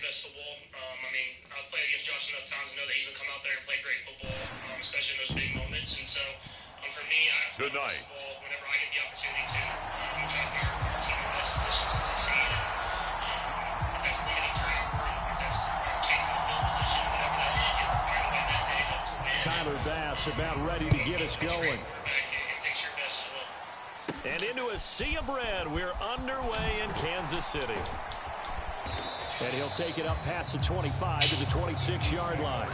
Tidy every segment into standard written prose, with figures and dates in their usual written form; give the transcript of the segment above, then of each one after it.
best football. I mean, I've played against Josh enough times to know that he's going to come out there and play great football, especially in those big moments. And so, for me, I play football whenever I get the opportunity to. I'm going to try to put our team in the best positions to succeed. And if that's limiting turnover, if that's changing the field position, whatever that is, you have to find a way that day to win. Tyler Bass about ready to get us going. And takes your best as well. And into a sea of red, we're underway in Kansas City. And he'll take it up past the 25 to the 26-yard line.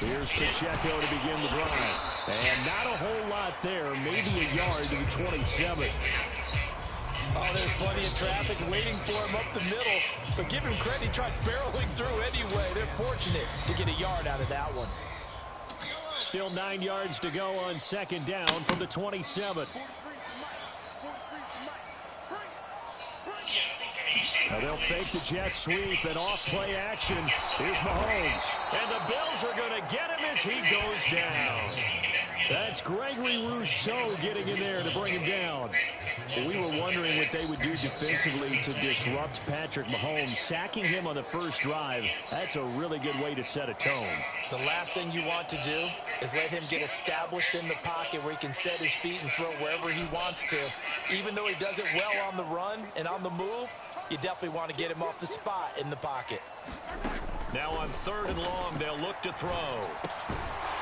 Here's Pacheco to begin the drive. And not a whole lot there. Maybe a yard to the 27. Oh, there's plenty of traffic waiting for him up the middle. But give him credit, he tried barreling through anyway. They're fortunate to get a yard out of that one. Still 9 yards to go on second down from the 27. Now they'll fake the jet sweep and off play action. Here's Mahomes. And the Bills are going to get him as he goes down. That's Gregory Rousseau getting in there to bring him down. We were wondering what they would do defensively to disrupt Patrick Mahomes. Sacking him on the first drive, that's a really good way to set a tone. The last thing you want to do is let him get established in the pocket where he can set his feet and throw wherever he wants to. Even though he does it well on the run and on the move, you definitely want to get him off the spot in the pocket. Now on 3rd and long, they'll look to throw.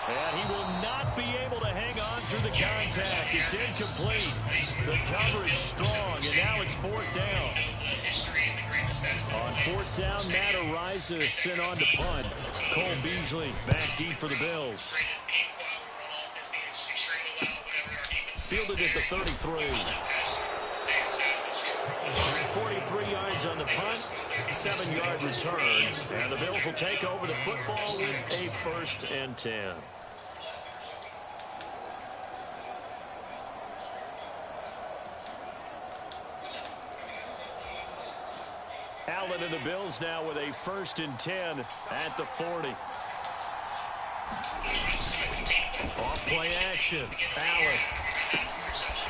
And he will not be able to hang on through the contact. It's incomplete. The coverage strong, and now it's 4th down. On 4th down, Matt Araiza sent on to punt. Cole Beasley back deep for the Bills. Fielded at the 33. 43 yards on the punt, 7-yard return, and the Bills will take over the football with a 1st and 10. Allen and the Bills now with a 1st and 10 at the 40. Off play action. Allen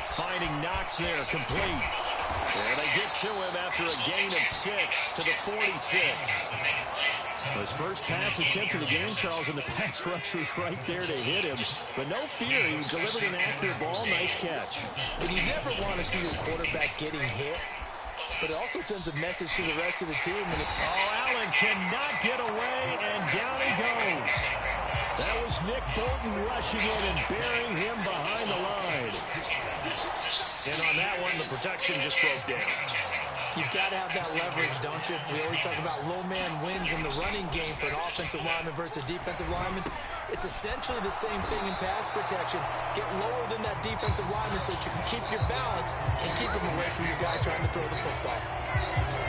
finding Knox there, complete. And they get to him after a gain of 6 to the 46. His first pass attempt of the game, Charles, and the pass rush was right there to hit him. But no fear, he delivered an accurate ball. Nice catch. And you never want to see your quarterback getting hit, but it also sends a message to the rest of the team. Allen cannot get away, and down he goes. That was Nick Bolton rushing in and burying him behind the line. And on that one, the protection just broke down. You've got to have that leverage, don't you? We always talk about low man wins in the running game for an offensive lineman versus a defensive lineman. It's essentially the same thing in pass protection. Get lower than that defensive lineman so that you can keep your balance and keep him away from your guy trying to throw the football.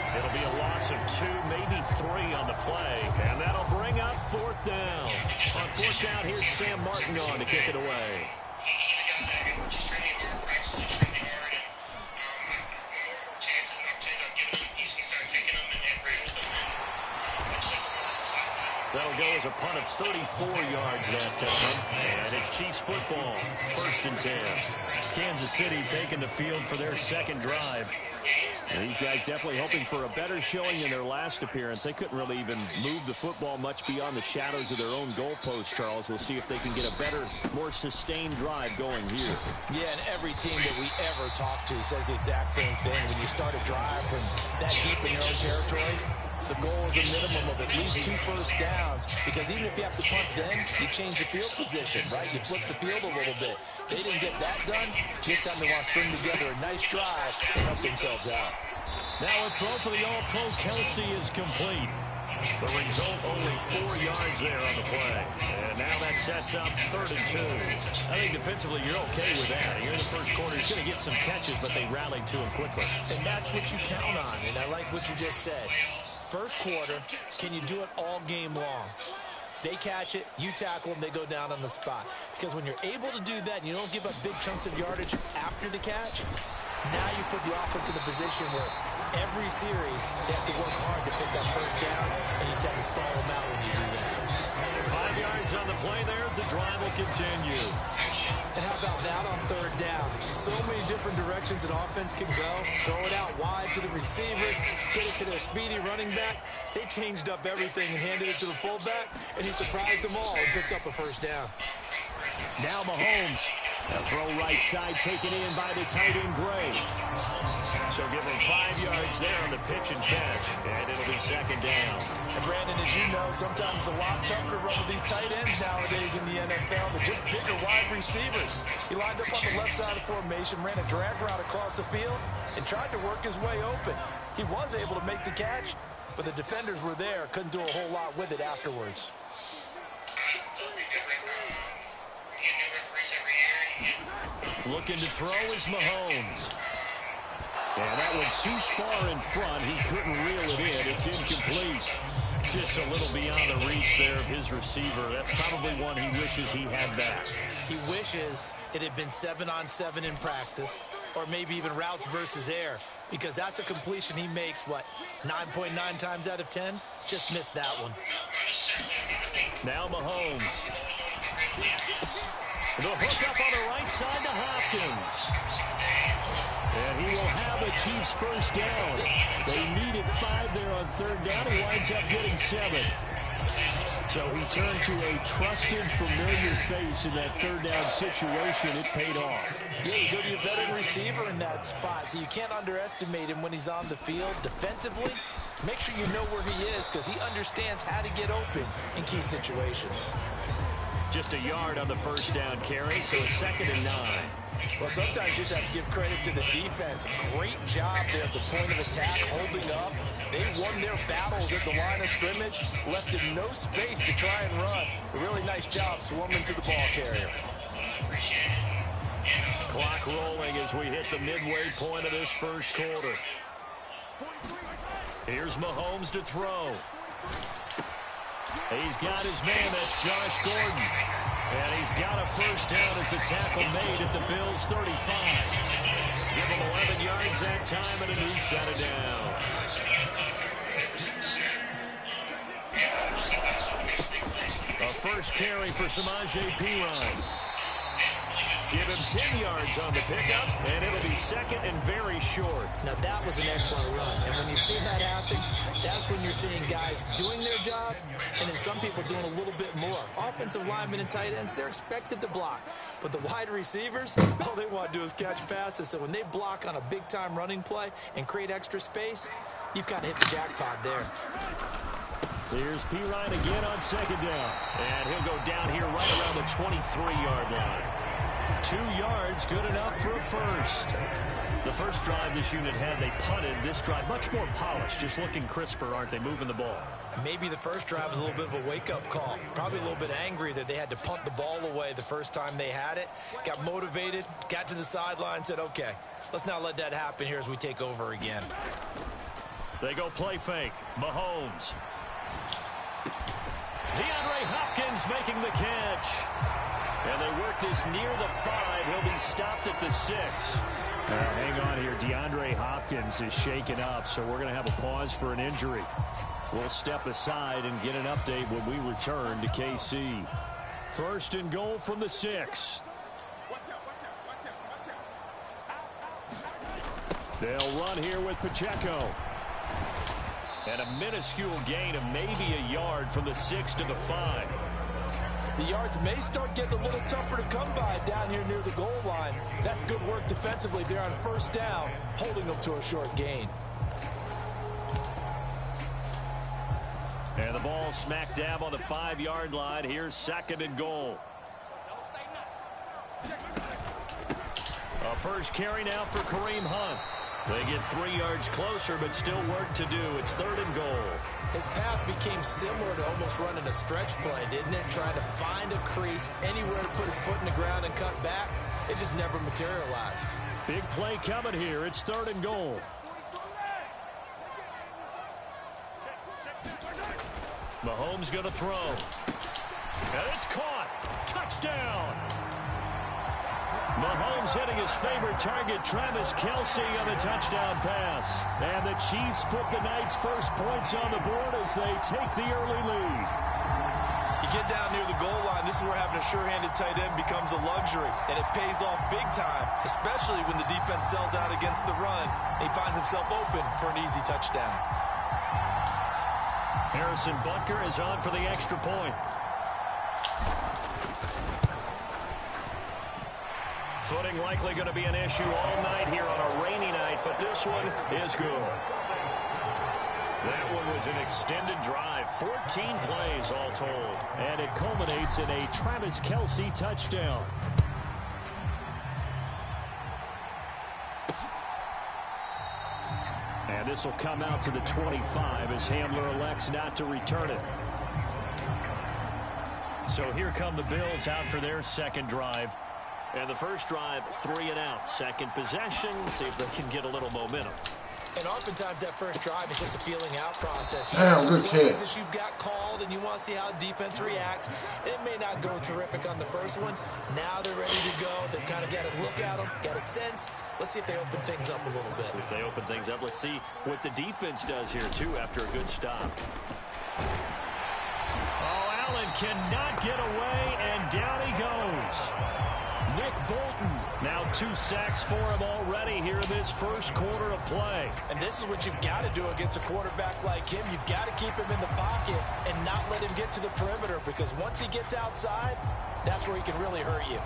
It'll be a loss of 2, maybe 3 on the play, and that'll bring up 4th down. On 4th down, here's Sam Martin on to kick it away. That'll go as a punt of 34 yards that time. And it's Chiefs football, 1st and 10. Kansas City taking the field for their 2nd drive. And these guys definitely hoping for a better showing in their last appearance. They couldn't really even move the football much beyond the shadows of their own goalpost, Charles. We'll see if they can get a better, more sustained drive going here. Yeah, and every team that we ever talk to says the exact same thing. When you start a drive from that deep in your own territory, the goal is a minimum of at least 2 first downs, because even if you have to punt then, you change the field position, right? You flip the field a little bit. They didn't get that done. This time they want to string together a nice drive and help themselves out. Now a throw for the All-Pro Kelsey is complete. The result, only 4 yards there on the play. And now that sets up 3rd and 2. I think defensively you're okay with that. Here in the first quarter, he's going to get some catches, but they rallied to him quickly. And that's what you count on, and I like what you just said. First quarter, can you do it all game long? They catch it, you tackle them, they go down on the spot. Because when you're able to do that and you don't give up big chunks of yardage after the catch, now you put the offense in a position where every series they have to work hard to pick up first downs, and you tend to stall them out when you do that. 5 yards on the play there as the drive will continue. And how about that on third down? So many different directions an offense can go. Throw it out wide to the receivers, get it to their speedy running back. They changed up everything and handed it to the fullback, and he surprised them all and picked up a first down. Now Mahomes. A throw right side taken in by the tight end Gray. So give him 5 yards there on the pitch and catch, and it'll be second down. And Brandon, as you know, sometimes it's a lot tougher to run with these tight ends nowadays in the NFL. They're just bigger wide receivers. He lined up on the left side of the formation, ran a drag route across the field, and tried to work his way open. He was able to make the catch, but the defenders were there, couldn't do a whole lot with it afterwards. Looking to throw is Mahomes. And that went too far in front. He couldn't reel it in. It's incomplete. Just a little beyond the reach there of his receiver. That's probably one he wishes he had back. He wishes it had been 7-on-7 in practice, or maybe even routes versus air, because that's a completion he makes, 9.9 times out of 10? Just missed that one. Now Mahomes. The hook up on the right side to Hopkins. And he will have the Chiefs first down. They needed 5 there on third down. He winds up getting 7. So he turned to a trusted, familiar face in that third down situation. It paid off. Yeah, you go to your veteran receiver in that spot, so you can't underestimate him when he's on the field defensively. Make sure you know where he is, because he understands how to get open in key situations. Just a yard on the first down carry, so it's 2nd and 9. Well, sometimes you just have to give credit to the defense. Great job there at the point of attack, holding up. They won their battles at the line of scrimmage, left him no space to try and run. A really nice job swarming to the ball carrier. Clock rolling as we hit the midway point of this first quarter. Here's Mahomes to throw. He's got his man, that's Josh Gordon. And he's got a first down as the tackle made at the Bills' 35. Give him 11 yards that time and a new set of downs. A first carry for Samaje Perine. Give him 10 yards on the pickup, and it'll be 2nd and very short. Now, that was an excellent run. And when you see that happen, that's when you're seeing guys doing their job, and then some people doing a little bit more. Offensive linemen and tight ends, they're expected to block. But the wide receivers, all they want to do is catch passes. So when they block on a big-time running play and create extra space, you've kind of hit the jackpot there. Here's Perine again on 2nd down. And he'll go down here right around the 23-yard line. 2 yards, good enough for a first. The first drive this unit had, they punted. This drive, much more polished, just looking crisper, aren't they, moving the ball? Maybe the first drive was a little bit of a wake-up call. Probably a little bit angry that they had to punt the ball away the first time they had it. Got motivated, got to the sideline, said, okay, let's not let that happen here as we take over again. They go play fake. Mahomes. DeAndre Hopkins making the catch. And they work this near the 5. He'll be stopped at the 6. Hang on here. DeAndre Hopkins is shaken up, so we're going to have a pause for an injury. We'll step aside and get an update when we return to KC. 1st and goal from the 6. They'll run here with Pacheco. And a minuscule gain of maybe a yard from the 6 to the 5. The yards may start getting a little tougher to come by down here near the goal line. That's good work defensively there on first down, holding them to a short gain. And the ball smack dab on the 5-yard line. Here's 2nd and goal. A first carry now for Kareem Hunt. They get 3 yards closer, but still work to do. It's 3rd and goal. His path became similar to almost running a stretch play, didn't it? Trying to find a crease, anywhere to put his foot in the ground and cut back. It just never materialized. Big play coming here. It's 3rd and goal. Mahomes going to throw. And it's caught. Touchdown. Mahomes hitting his favorite target, Travis Kelce, on the touchdown pass. And the Chiefs put the night's first points on the board as they take the early lead. You get down near the goal line, this is where having a sure-handed tight end becomes a luxury, and it pays off big time, especially when the defense sells out against the run. He finds himself open for an easy touchdown. Harrison Butker is on for the extra point. Footing likely going to be an issue all night here on a rainy night, but this one is good. That one was an extended drive, 14 plays all told. And it culminates in a Travis Kelce touchdown. And this will come out to the 25 as Hamler elects not to return it. So here come the Bills out for their second drive. And the first drive, 3 and out. Second possession, see if they can get a little momentum. And oftentimes that first drive is just a feeling out process. Damn, good catch. That you've got called and you want to see how defense reacts. It may not go terrific on the first one. Now they're ready to go. They've kind of got to look at them, got a sense. Let's see if they open things up a little bit. See if they open things up. Let's see what the defense does here, too, after a good stop. Oh, Allen cannot get away, and down he goes. Nick Bolton, now 2 sacks for him already here in this first quarter of play. And this is what you've got to do against a quarterback like him. You've got to keep him in the pocket and not let him get to the perimeter, because once he gets outside, that's where he can really hurt you.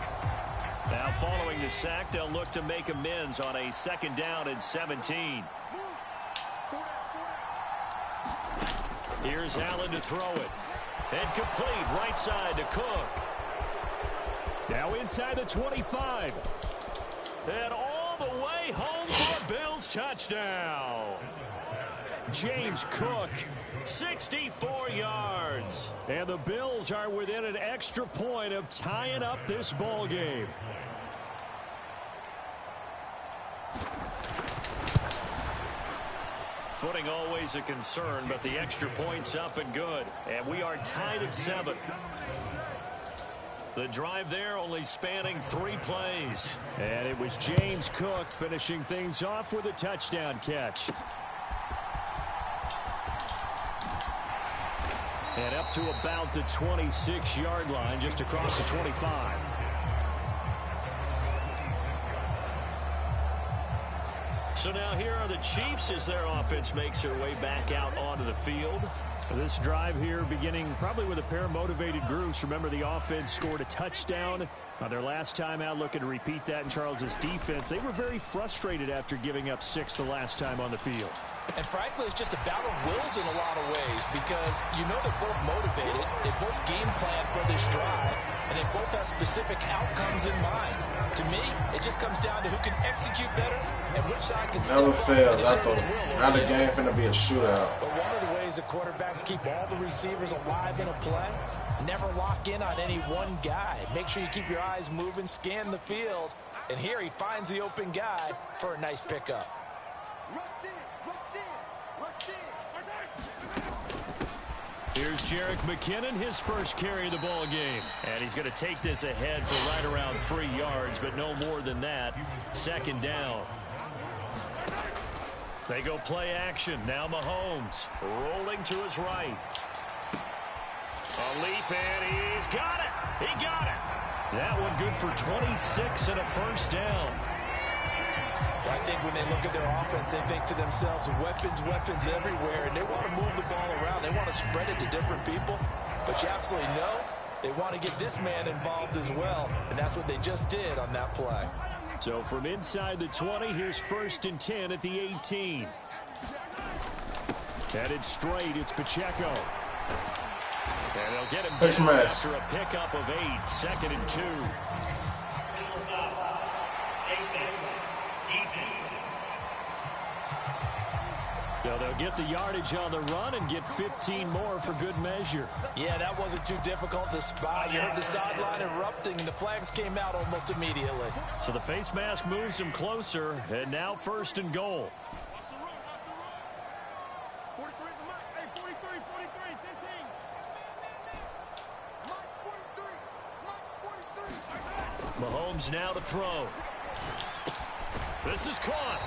Now following the sack, they'll look to make amends on a 2nd down and 17. Here's Allen to throw it. And complete, right side to Cook. Now inside the 25. And all the way home for a Bills touchdown. James Cook, 64 yards. And the Bills are within an extra point of tying up this ball game. Footing always a concern, but the extra point's up and good. And we are tied at 7. The drive there only spanning 3 plays. And it was James Cook finishing things off with a touchdown catch. And up to about the 26-yard line, just across the 25. So now here are the Chiefs as their offense makes their way back out onto the field. This drive here beginning probably with a pair of motivated groups. Remember, the offense scored a touchdown on their last time out, looking to repeat that in Charles's defense. They were very frustrated after giving up 6 the last time on the field. And frankly, it's just a battle of wills in a lot of ways, because you know they're both motivated, they both game plan for this drive, and they both have specific outcomes in mind. To me, it just comes down to who can execute better and which side can step Never up. fails. I thought now the game finna be a shootout. But one of the ways the quarterbacks keep all the receivers alive in a play, never lock in on any one guy. Make sure you keep your eyes moving, scan the field, and here he finds the open guy for a nice pickup. Here's Jerick McKinnon, his first carry of the ball game. And he's going to take this ahead for right around 3 yards, but no more than that. 2nd down. They go play action. Now Mahomes rolling to his right. A leap, and he's got it. He got it. That one good for 26 and a first down. I think when they look at their offense, they think to themselves, weapons, weapons everywhere, and they want to move the ball around. They want to spread it to different people, but you absolutely know they want to get this man involved as well, and that's what they just did on that play. So from inside the 20, here's 1st and 10 at the 18. Headed straight, it's Pacheco. And they'll get him down after a pickup of 8, 2nd and 2. So they'll get the yardage on the run and get 15 more for good measure. Yeah, that wasn't too difficult to spot. You heard the sideline erupting, and the flags came out almost immediately. So the face mask moves them closer, and now 1st and goal. Mahomes now to throw. This is caught.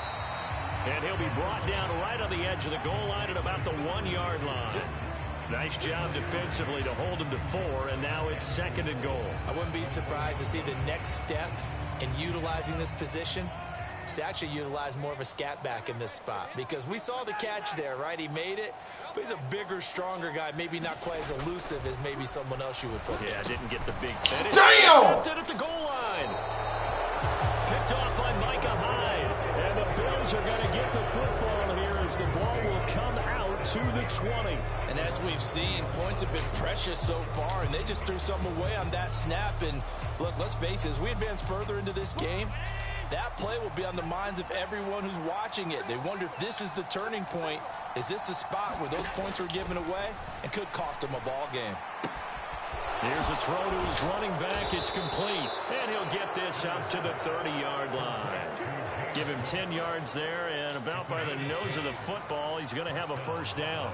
And he'll be brought down right on the edge of the goal line at about the 1-yard line. Nice job defensively to hold him to 4, and now it's 2nd and goal. I wouldn't be surprised to see the next step in utilizing this position is to actually utilize more of a scat back in this spot, because we saw the catch there, right? He made it, but he's a bigger, stronger guy, maybe not quite as elusive as maybe someone else you would put there. Yeah, didn't get the big finish. Damn! Intercepted at the goal line. Picked off by Micah Hyde. And the Bills are going to get the football here as the ball will come out to the 20. And as we've seen, points have been precious so far, and they just threw something away on that snap. And look, let's face it, as we advance further into this game, that play will be on the minds of everyone who's watching it. They wonder if this is the turning point. Is this the spot where those points were given away and could cost them a ball game? Here's a throw to his running back. It's complete. And he'll get this up to the 30-yard line. Give him 10 yards there, and about by the nose of the football, he's going to have a first down.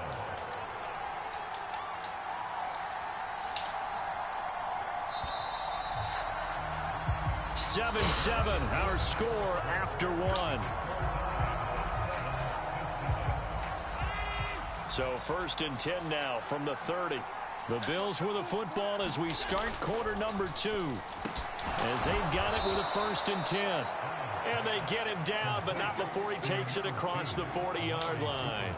Seven, our score after 1. So 1st and 10 now from the 30. The Bills with the football as we start quarter number 2. As they've got it with a 1st and 10. And they get him down, but not before he takes it across the 40-yard line.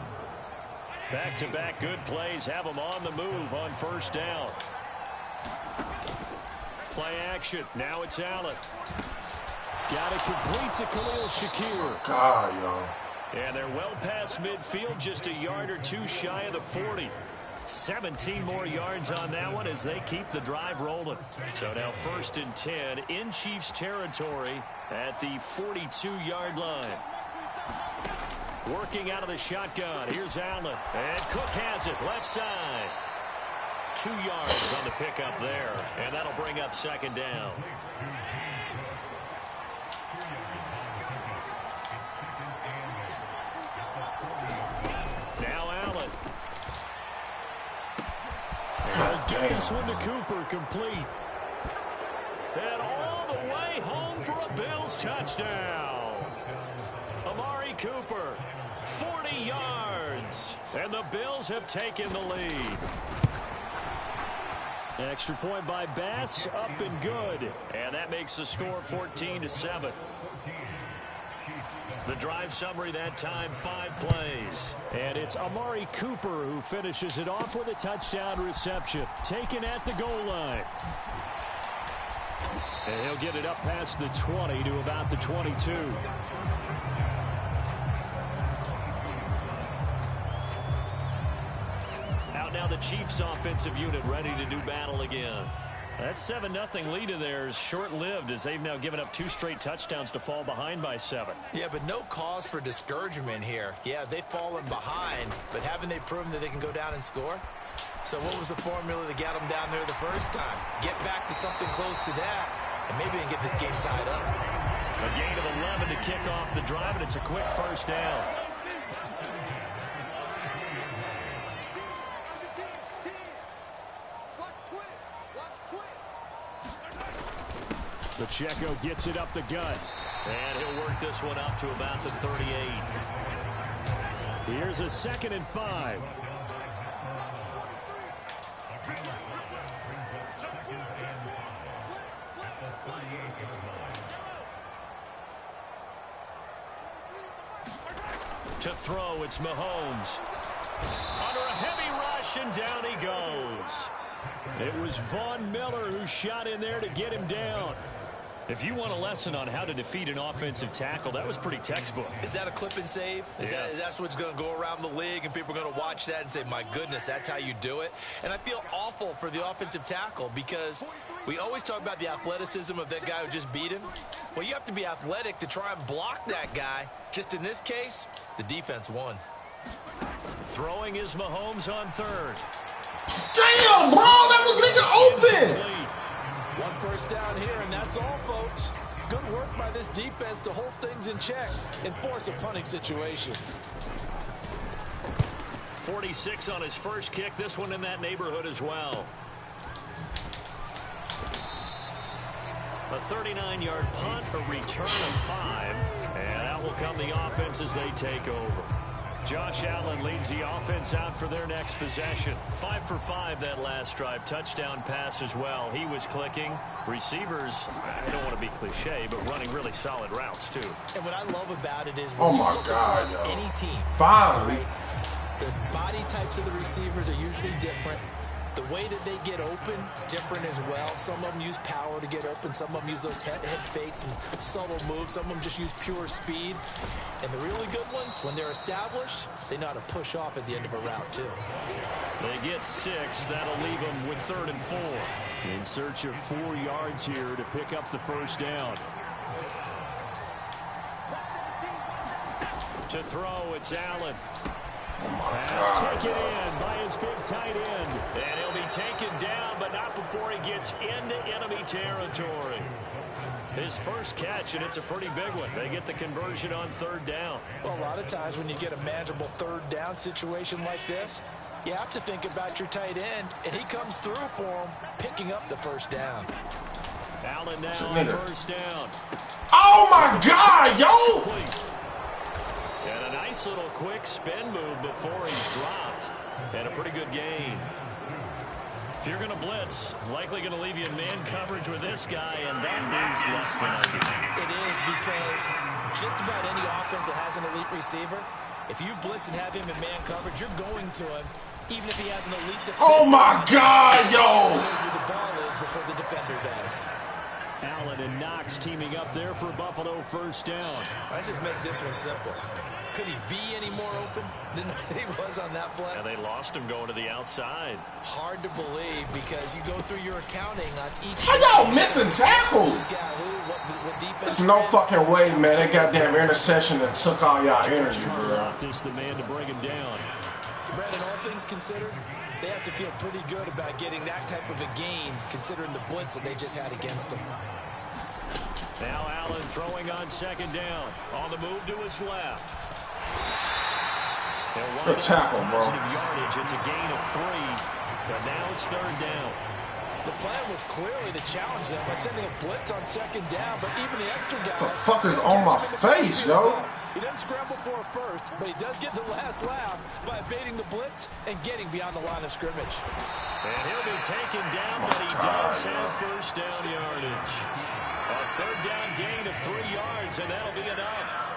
Back-to-back good plays have him on the move on 1st down. Play action. Now it's Allen. Got it complete to Khalil Shakir. God, yo. And they're well past midfield, just a yard or 2 shy of the 40. 17 more yards on that one as they keep the drive rolling. So now 1st and 10 in Chiefs territory at the 42-yard line. Working out of the shotgun. Here's Allen. And Cook has it left side. 2 yards on the pickup there. And that'll bring up 2nd down. Now Allen. And get this one to Cooper, complete. And all the way home for a Bills touchdown. Amari Cooper, 40 yards. And the Bills have taken the lead. Extra point by Bass, up and good. And that makes the score 14-7. The drive summary that time, 5 plays. And it's Amari Cooper who finishes it off with a touchdown reception. Taken at the goal line. And he'll get it up past the 20 to about the 22. Out now the Chiefs offensive unit ready to do battle again. That 7-0 lead of theirs short-lived as they've now given up 2 straight touchdowns to fall behind by 7. Yeah, but no cause for discouragement here. Yeah, they've fallen behind, but haven't they proven that they can go down and score? So what was the formula that got them down there the first time? Get back to something close to that, and maybe they can get this game tied up. A gain of 11 to kick off the drive, and it's a quick first down. Pacheco gets it up the gut. And he'll work this one up to about the 38. Here's a 2nd and 5. To throw, it's Mahomes. Under a heavy rush, and down he goes. It was Von Miller who shot in there to get him down. If you want a lesson on how to defeat an offensive tackle, that was pretty textbook. Is that a clip and save? Yes. That's what's going to go around the league, and people are going to watch that and say, my goodness, that's how you do it? And I feel awful for the offensive tackle because we always talk about the athleticism of that guy who just beat him. Well, you have to be athletic to try and block that guy. Just in this case, the defense won. Throwing is Mahomes on 3rd. Damn, bro, that was nigga open. 1 first down here, and that's all, folks. Good work by this defense to hold things in check and force a punting situation. 46 on his first kick. This one in that neighborhood as well. A 39-yard punt, a return of 5, and that will come the offense as they take over. Josh Allen leads the offense out for their next possession. 5 for 5 that last drive. Touchdown pass as well. He was clicking. Receivers, I don't want to be cliche, but running really solid routes, too. And what I love about it is oh when my you look God, across any team. Finally. Right, the body types of the receivers are usually different. The way that they get open, different as well. Some of them use power to get open. Some of them use those head fakes and subtle moves. Some of them just use pure speed. And the really good ones, when they're established, they know how to push off at the end of a route, too. They get 6. That'll leave them with 3rd and 4. In search of 4 yards here to pick up the first down. To throw, it's Allen. Pass taken in by his big tight end. And he'll be taken down, but not before he gets into enemy territory. His first catch, and it's a pretty big one. They get the conversion on 3rd down. Well, a lot of times when you get a manageable 3rd down situation like this, you have to think about your tight end, and he comes through for him, picking up the first down. Allen now on 1st down. Oh, my God, yo! And a nice little quick spin move before he's dropped. And a pretty good gain. If you're going to blitz, likely going to leave you in man coverage with this guy, and that is less than ideal. It is, because just about any offense that has an elite receiver, if you blitz and have him in man coverage, you're going to him, even if he has an elite defender. Oh, my God, yo! He knows where the ball is before the defender does. Allen and Knox teaming up there for Buffalo 1st down. Let's just make this one simple. Could he be any more open than he was on that play? And they lost him going to the outside. Hard to believe, because you go through your accounting on each. How y'all missing tackles? There's no fucking way, man. That goddamn interception that took all y'all energy, bro. Is the man to bring him down. Brandon, all things considered, they have to feel pretty good about getting that type of a gain, considering the blitz that they just had against them. Now Allen throwing on 2nd down. On the move to his left. Good tackle, bro. Yardage. It's a gain of 3, but now it's 3rd down. The plan was clearly to challenge them by sending a blitz on 2nd down, but even the extra guy. The fuck is on my face, yo? He doesn't scramble for it first, but he does get the last laugh by evading the blitz and getting beyond the line of scrimmage. And he'll be taken down, but he does have 1st down yardage. A 3rd down gain of 3 yards, and that'll be enough.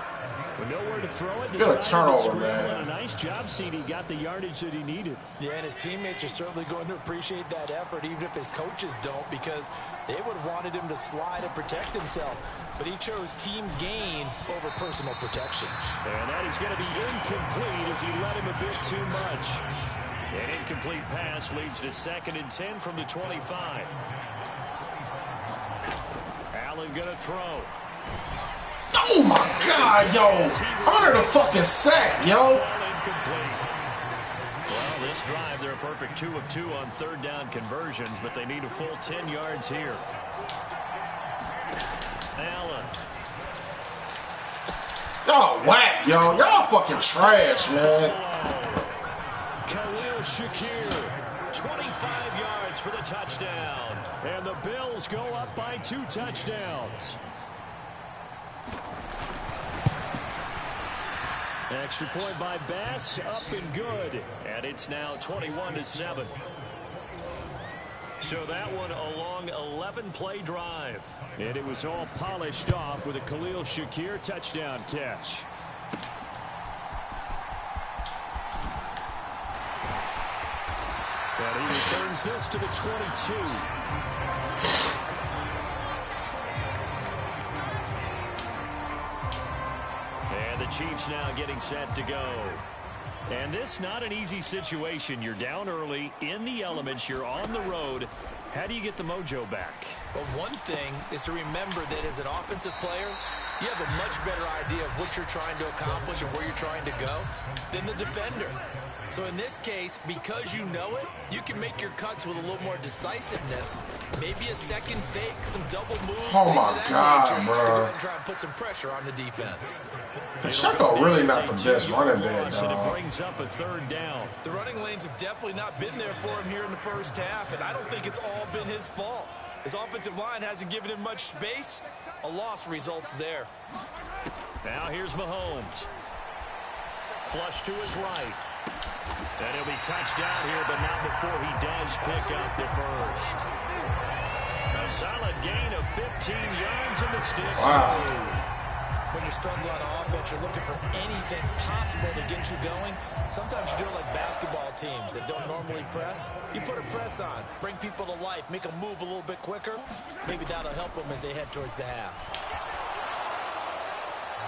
With nowhere to throw it. Get a turnover, man. A nice job, CD. Got the yardage that he needed. Yeah, and his teammates are certainly going to appreciate that effort, even if his coaches don't, because they would have wanted him to slide and protect himself. But he chose team gain over personal protection. And that is going to be incomplete as he let him a bit too much. An incomplete pass leads to 2nd and 10 from the 25. Allen going to throw. Oh, my God, yo. Under the fucking sack, yo. Well, this drive, they're a perfect 2 of 2 on 3rd down conversions, but they need a full 10 yards here. Allen. Y'all whack, yo. Y'all fucking trash, man. Khalil Shakir, 25 yards for the touchdown. And the Bills go up by 2 touchdowns. Extra point by Bass, up and good. And it's now 21-7. So that one a long 11-play drive. And it was all polished off with a Khalil Shakir touchdown catch. And he returns this to the 22. And the Chiefs now getting set to go. And this not an easy situation. You're down early, in the elements, you're on the road. How do you get the mojo back? Well, one thing is to remember that as an offensive player, you have a much better idea of what you're trying to accomplish and where you're trying to go than the defender. So in this case, because you know it, you can make your cuts with a little more decisiveness. Maybe a second fake, some double moves. Oh my God, bro. Try and put some pressure on the defense. Pacheco really not the best running back, dog. dog. It brings up a 3rd down. The running lanes have definitely not been there for him here in the first half, and I don't think it's all been his fault. His offensive line hasn't given him much space. A loss results there. Now here's Mahomes. Flush to his right. And he'll be touched down here, but not before he does pick up the first. A solid gain of 15 yards in the sticks. Wow. When you're struggling on offense, you're looking for anything possible to get you going. Sometimes you do it like basketball teams that don't normally press. You put a press on, bring people to life, make them move a little bit quicker. Maybe that'll help them as they head towards the half.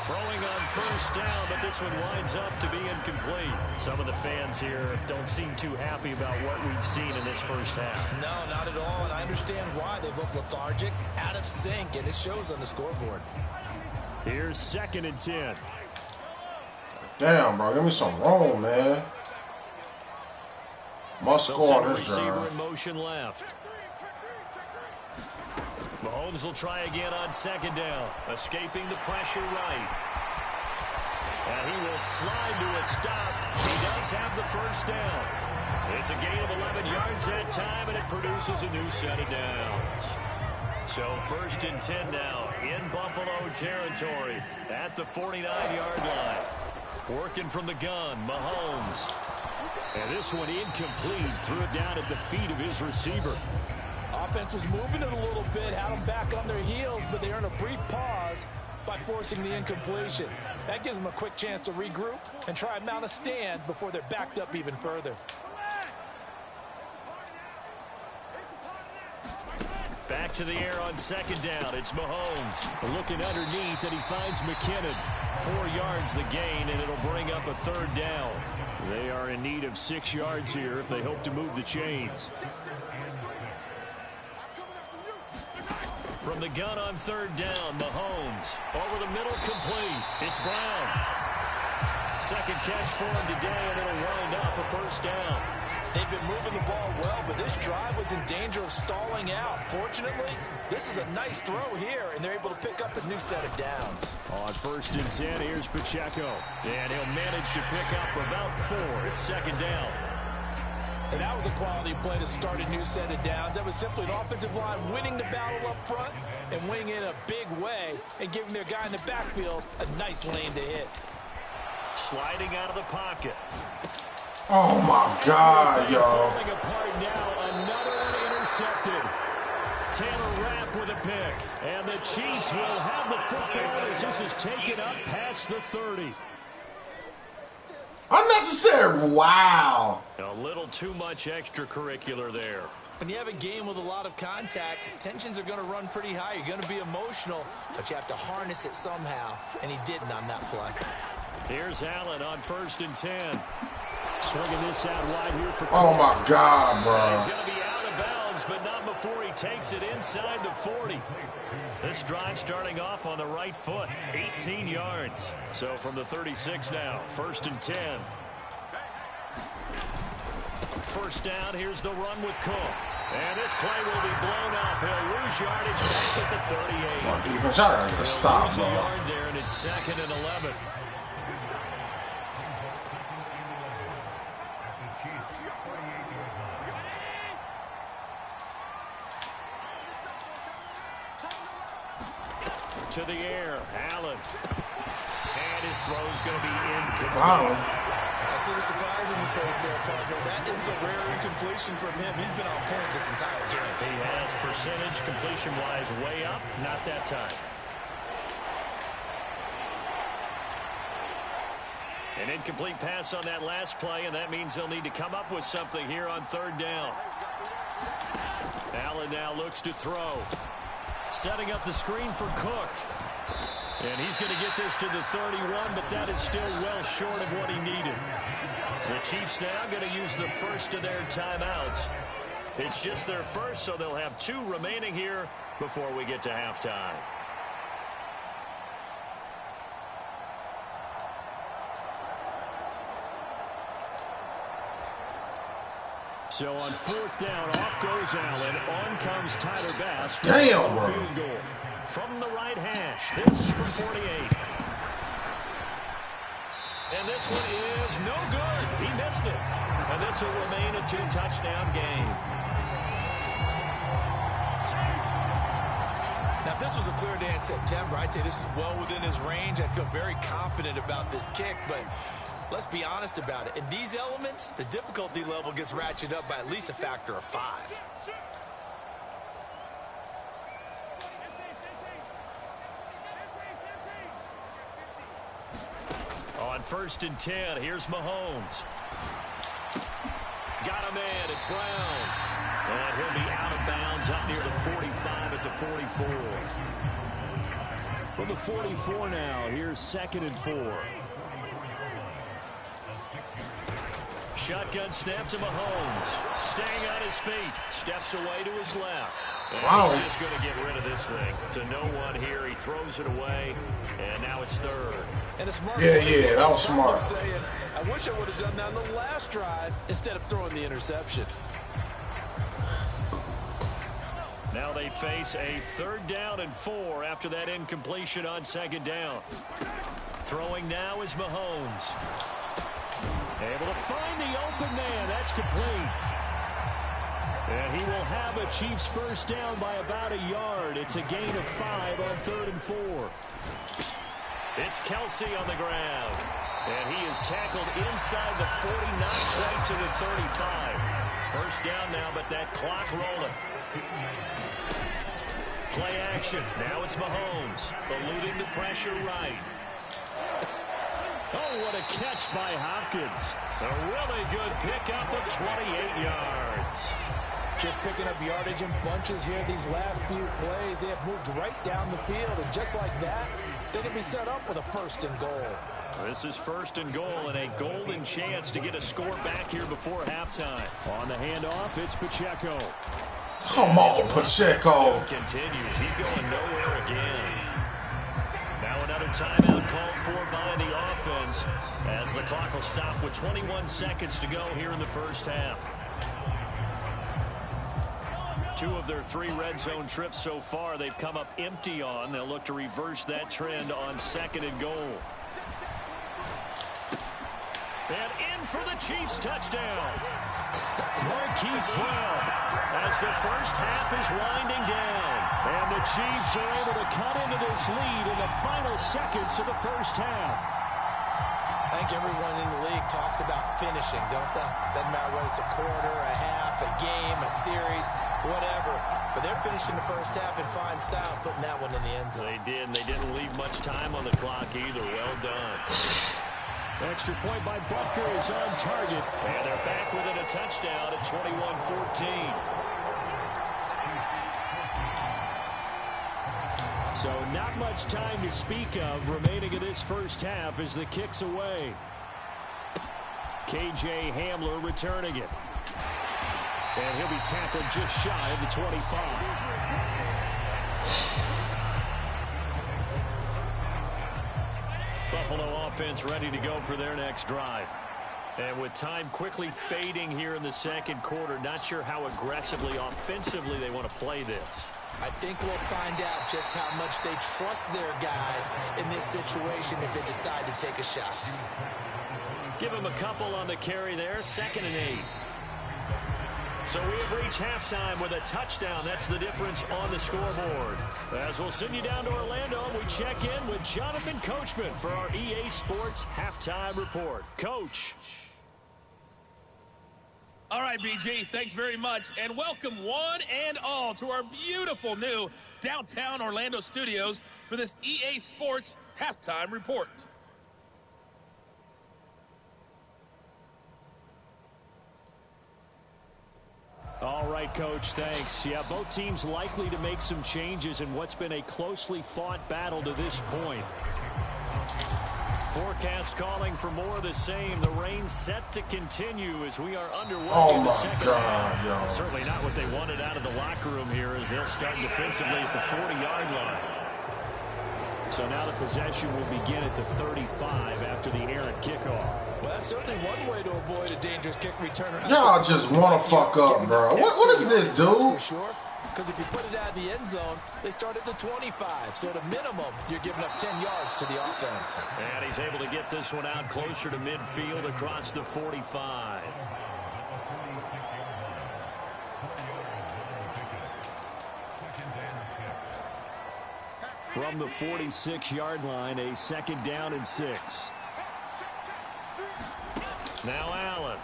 Throwing on first down, but this one winds up to be incomplete. Some of the fans here don't seem too happy about what we've seen in this first half. No, not at all, and I understand why. They've looked lethargic, out of sync, and it shows on the scoreboard. Here's 2nd and 10. Damn, bro. Give me some room, man. Must score on this receiver drive. in motion left. Mahomes will try again on 2nd down. Escaping the pressure right. And he will slide to a stop. He does have the first down. It's a gain of 11 yards that time, and it produces a new set of downs. So 1st and 10 now in Buffalo territory at the 49-yard line. Working from the gun, Mahomes. And this one incomplete. Threw it down at the feet of his receiver. Offense was moving it a little bit, had them back on their heels, but they earned a brief pause by forcing the incompletion. That gives them a quick chance to regroup and try and mount a stand before they're backed up even further. Back to the air on 2nd down. It's Mahomes looking underneath, and he finds McKinnon. 4 yards the gain, and it'll bring up a 3rd down. They are in need of 6 yards here if they hope to move the chains. From the gun on 3rd down, Mahomes over the middle, complete. It's Brown. 2nd catch for him today, and it'll wind up a 1st down. They've been moving the ball well, but this drive was in danger of stalling out. Fortunately, this is a nice throw here, and they're able to pick up a new set of downs. On 1st and 10, here's Pacheco. And he'll manage to pick up about 4. It's 2nd down. And that was a quality play to start a new set of downs. That was simply an offensive line winning the battle up front and winning it in a big way and giving their guy in the backfield a nice lane to hit. Sliding out of the pocket. Oh, my God, yo. Falling apart now. Another one intercepted. Taylor Rapp with a pick. And the Chiefs will have the football as this is taken up past the 30. Unnecessary. Wow. A little too much extracurricular there. When you have a game with a lot of contact, tensions are going to run pretty high. You're going to be emotional, but you have to harness it somehow, and he didn't on that play. Here's Allen on 1st and 10. Swinging this out wide here for Oh, my God, bro. He's going to be out of bounds, but not before he takes it inside the 40. This drive starting off on the right foot, 18 yards. So from the 36 now, 1st and 10. 1st down, here's the run with Cook. And this play will be blown up. He'll lose yardage back at the 38. My defense, I gotta get a stop, Lose a bro. yard there, and it's 2nd and 11. To the air, Allen. And his throw's going to be incomplete. Wow. I see the surprise in your face there, Parker. That is a rare incompletion from him. He's been on point this entire game. He has percentage completion-wise way up. Not that time. An incomplete pass on that last play, and that means they'll need to come up with something here on 3rd down. Allen now looks to throw. Setting up the screen for Cook. And he's going to get this to the 31, but that is still well short of what he needed. The Chiefs now going to use the first of their timeouts. It's just their first, so they'll have 2 remaining here before we get to halftime. So on 4th down, off goes Allen. On comes Tyler Bass. Damn, bro. Field goal from the right hash. This from 48. And this one is no good. He missed it. And this will remain a 2-touchdown game. Now, if this was a clear day in September, I'd say this is well within his range. I'd feel very confident about this kick, but let's be honest about it. In these elements, the difficulty level gets ratcheted up by at least a factor of 5. On 1st and 10, here's Mahomes. Got him in. It's Brown. And he'll be out of bounds up near the 45 at the 44. From the 44 now, here's 2nd and 4. Shotgun snap to Mahomes. Staying on his feet. Steps away to his left. And he's just going to get rid of this thing. To no one here. He throws it away. And now it's 3rd. And a smart yeah, that was smart. Saying, I wish I would have done that on the last drive instead of throwing the interception. Now they face a 3rd down and 4 after that incompletion on 2nd down. Throwing now is Mahomes. Able to find the open man. That's complete. And he will have a Chiefs 1st down by about a yard. It's a gain of 5 on 3rd and 4. It's Kelsey on the ground. And he is tackled inside the 40, not quite to the 35. 1st down now, but that clock rolling. Play action. Now it's Mahomes. Eluding the pressure right. Oh, what a catch by Hopkins. A really good pickup of 28 yards. Just picking up yardage in bunches here these last few plays. They have moved right down the field, and just like that, they can be set up with a 1st and goal. This is 1st and goal and a golden chance to get a score back here before halftime. On the handoff, it's Pacheco. Come on, Pacheco. Continues. He's going nowhere again. Now another timeout called for by the offense as the clock will stop with 21 seconds to go here in the 1st half. 2 of their 3 red zone trips so far they've come up empty on. They'll look to reverse that trend on 2nd and goal. And in for the Chiefs touchdown. Marquise Brown as the 1st half is winding down. And the Chiefs are able to cut into this lead in the final seconds of the 1st half. I think everyone in the league talks about finishing, don't they? Doesn't matter whether it's a quarter, a half, a game, a series, whatever. But they're finishing the 1st half in fine style, putting that one in the end zone. They did, and they didn't leave much time on the clock either. Well done. Extra point by Butker is on target. And they're back within a touchdown at 21-14. So not much time to speak of remaining in this 1st half as the kick's away. KJ Hamler returning it. And he'll be tackled just shy of the 25. Buffalo offense ready to go for their next drive. And with time quickly fading here in the 2nd quarter, not sure how aggressively, offensively they want to play this. I think we'll find out just how much they trust their guys in this situation if they decide to take a shot. Give them a couple on the carry there, 2nd and 8. So we have reached halftime with a touchdown. That's the difference on the scoreboard. As we'll send you down to Orlando, we check in with Jonathan Coachman for our EA Sports Halftime Report. Coach. All right, BG, thanks very much. And welcome one and all to our beautiful new downtown Orlando studios for this EA Sports Halftime Report. All right, Coach, thanks. Yeah, both teams likely to make some changes in what's been a closely fought battle to this point. Forecast calling for more of the same. The rain set to continue as we are underway in the second half. Yo. Certainly not what they wanted out of the locker room here as they'll start defensively at the 40-yard line. So now the possession will begin at the 35 after the errant kickoff. Well, that's certainly one way to avoid a dangerous kick returner. Y'all just want to fuck up, bro. What is this, dude? For sure. Because if you put it out of the end zone, they start at the 25. So at a minimum, you're giving up 10 yards to the offense. And he's able to get this one out closer to midfield across the 45. From the 46-yard line, a 2nd down and 6. Now Allen.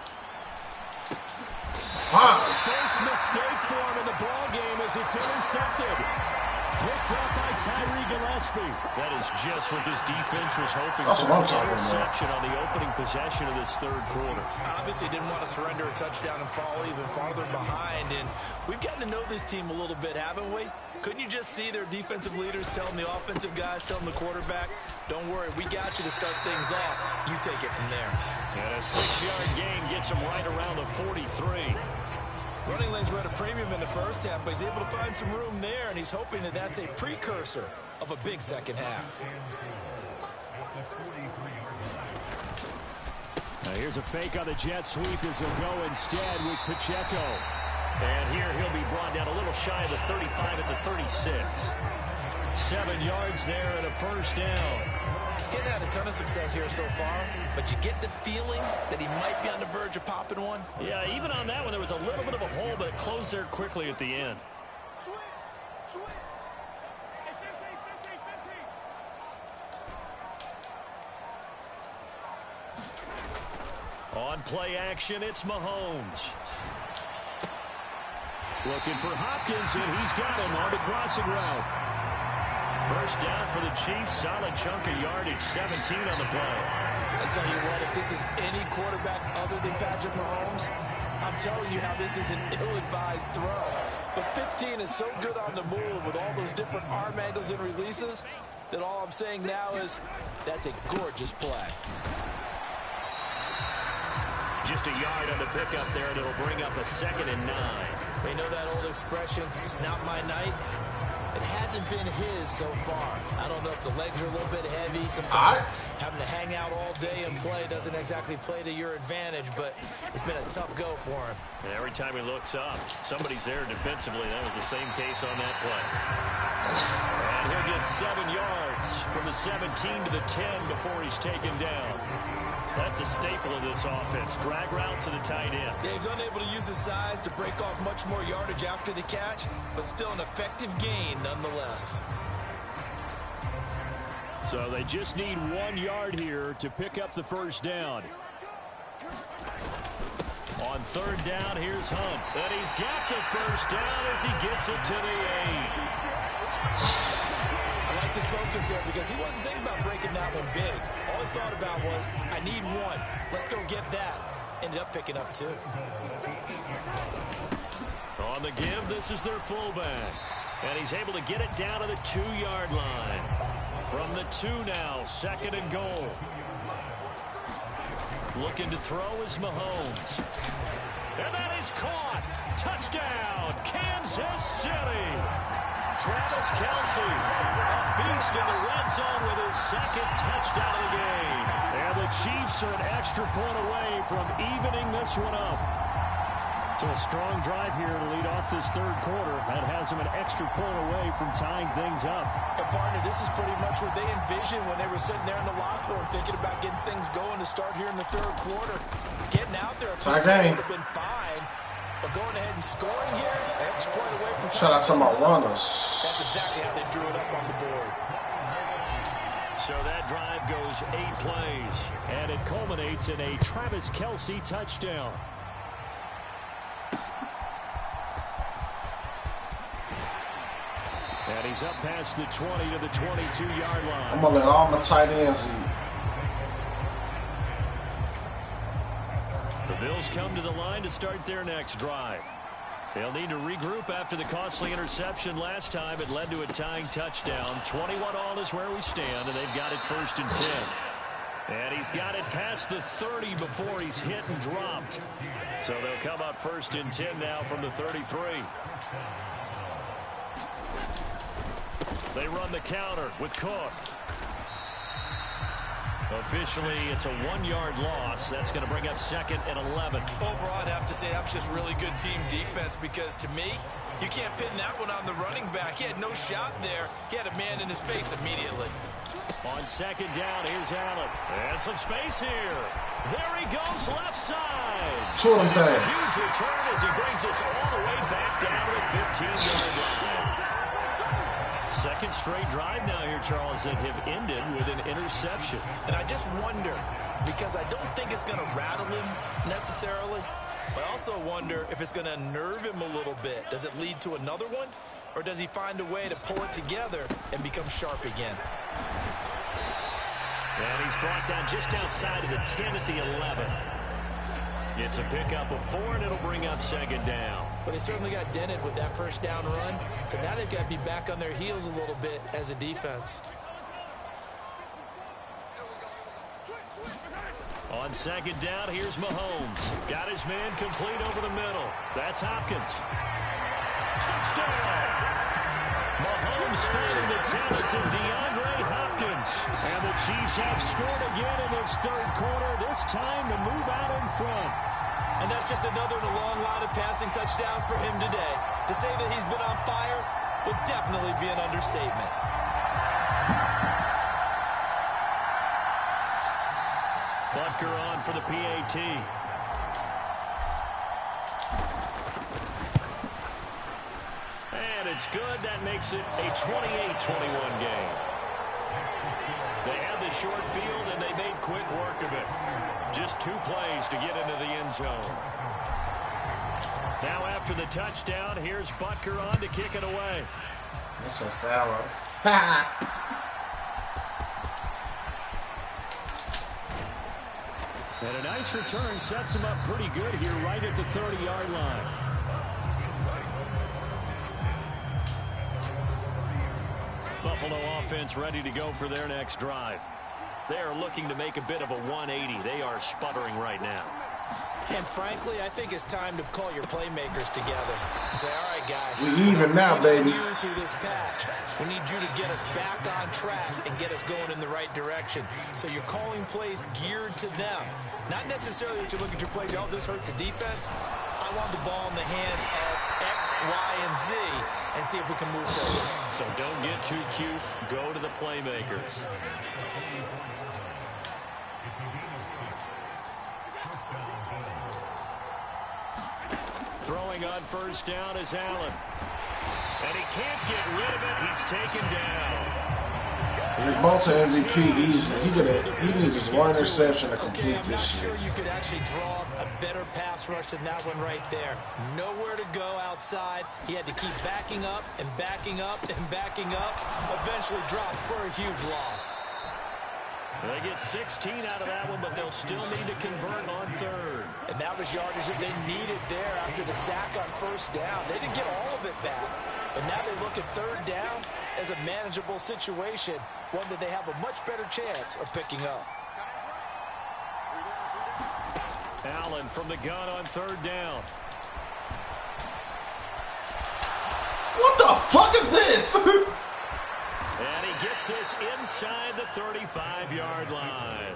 First mistake for him in the ball game as it's intercepted. Picked up by Tyree Gillespie. That is just what this defense was hoping for. Interception on the opening possession of this 3rd quarter. Obviously didn't want to surrender a touchdown and fall even farther behind. And we've gotten to know this team a little bit, haven't we? Couldn't you just see their defensive leaders telling the offensive guys, telling the quarterback, don't worry, we got you to start things off. You take it from there. And a 6-yard gain gets him right around the 43. Running lanes were at a premium in the first half, but he's able to find some room there, and he's hoping that that's a precursor of a big second half. Now here's a fake on the jet sweep as he'll go instead with Pacheco. And here he'll be brought down a little shy of the 35 at the 36. 7 yards there and a 1st down. He's had a ton of success here so far, but you get the feeling that he might be on the verge of popping one. Yeah, even on that one, there was a little bit of a hole, but it closed there quickly at the end. On play action, it's Mahomes. Looking for Hopkins, and he's got him on the crossing route. 1st down for the Chiefs. Solid chunk of yardage, 17 on the play. I'll tell you what, if this is any quarterback other than Patrick Mahomes, I'm telling you how this is an ill-advised throw. But 15 is so good on the move with all those different arm angles and releases that all I'm saying now is that's a gorgeous play. Just a yard on the pickup there, and it'll bring up a 2nd and 9. We know that old expression, it's not my night. It hasn't been his so far. I don't know if the legs are a little bit heavy. Sometimes having to hang out all day and play doesn't exactly play to your advantage, but it's been a tough go for him. And every time he looks up, somebody's there defensively. That was the same case on that play. And he'll get 7 yards from the 17 to the 10 before he's taken down. That's a staple of this offense. Drag route to the tight end. Yeah, he's unable to use his size to break off much more yardage after the catch, but still an effective gain nonetheless. So they just need 1 yard here to pick up the 1st down. On 3rd down, here's Hunt. And he's got the 1st down as he gets it to the 8. I like his focus there because he wasn't thinking about breaking that one big. All he thought about was, I need 1. Let's go get that. Ended up picking up 2. On the give, this is their fullback. And he's able to get it down to the 2-yard line. From the 2 now, 2nd and goal. Looking to throw is Mahomes. And that is caught. Touchdown, Kansas City. Travis Kelce, a beast in the red zone with his 2nd touchdown of the game. And the Chiefs are an extra point away from evening this one up. So a strong drive here to lead off this 3rd quarter. That has them an extra point away from tying things up. And partner, this is pretty much what they envisioned when they were sitting there in the locker room thinking about getting things going to start here in the 3rd quarter. Getting out there would have been fine. But going ahead and scoring here, extra point away from shout out to my runners. That's exactly how they drew it up on the board. So that drive goes 8 plays, and it culminates in a Travis Kelce touchdown. And he's up past the 20 to the 22-yard line. I'm going to let all my tight ends eat. The Bills come to the line to start their next drive. They'll need to regroup after the costly interception last time. It led to a tying touchdown. 21-all is where we stand, and they've got it 1st and 10. And he's got it past the 30 before he's hit and dropped. So they'll come up 1st and 10 now from the 33. They run the counter with Cook. Officially, it's a 1-yard loss. That's going to bring up 2nd and 11. Overall, I'd have to say that was just really good team defense because, to me, you can't pin that one on the running back. He had no shot there. He had a man in his face immediately. On 2nd down, here's Allen. And some space here. There he goes, left side. Two of them It's a things. huge return as he brings us all the way back down to the 15-yard line. Second straight drive now here, Charles, that have ended with an interception. And I just wonder, because I don't think it's going to rattle him necessarily, but I also wonder if it's going to unnerve him a little bit. Does it lead to another one, or does he find a way to pull it together and become sharp again? And he's brought down just outside of the 10 at the 11. It's a pickup of 4, and it'll bring up second down. Well, they certainly got dented with that first down run, so now they've got to be back on their heels a little bit as a defense. On second down, here's Mahomes. Got his man complete over the middle. That's Hopkins. Touchdown! Mahomes finding the talented DeAndre Hopkins. And the Chiefs have scored again in this third quarter, this time to move out in front. And that's just another in a long line of passing touchdowns for him today. To say that he's been on fire would definitely be an understatement. Butker on for the PAT. And it's good. That makes it a 28-21 game. They had the short field, and they made quick work of it. Just 2 plays to get into the end zone. Now after the touchdown, here's Butker on to kick it away. That's just sour. And a nice return sets him up pretty good here right at the 30-yard line. Buffalo offense ready to go for their next drive. They are looking to make a bit of a 180. They are sputtering right now. And frankly, I think it's time to call your playmakers together and say, all right, guys. We even now, baby. You through this patch. We need you to get us back on track and get us going in the right direction. So you're calling plays geared to them. Not necessarily that you look at your plays, oh, this hurts the defense. I want the ball in the hands of X, Y, and Z and see if we can move forward. So don't get too cute. Go to the playmakers. Throwing on first down is Allen. And he can't get rid of it. He's taken down. Rick Bolton MVP easily. He needs just one interception to complete this shit. I'm not sure you could actually draw a better pass rush than that one right there. Nowhere to go outside. He had to keep backing up and backing up and backing up. Eventually dropped for a huge loss. They get 16 out of that one, but they'll still need to convert on third. And that was yardage that they needed there after the sack on first down. They didn't get all of it back. But now they look at third down as a manageable situation, one that they have a much better chance of picking up. Allen from the gun on third down. What the fuck is this? And he gets this inside the 35-yard line.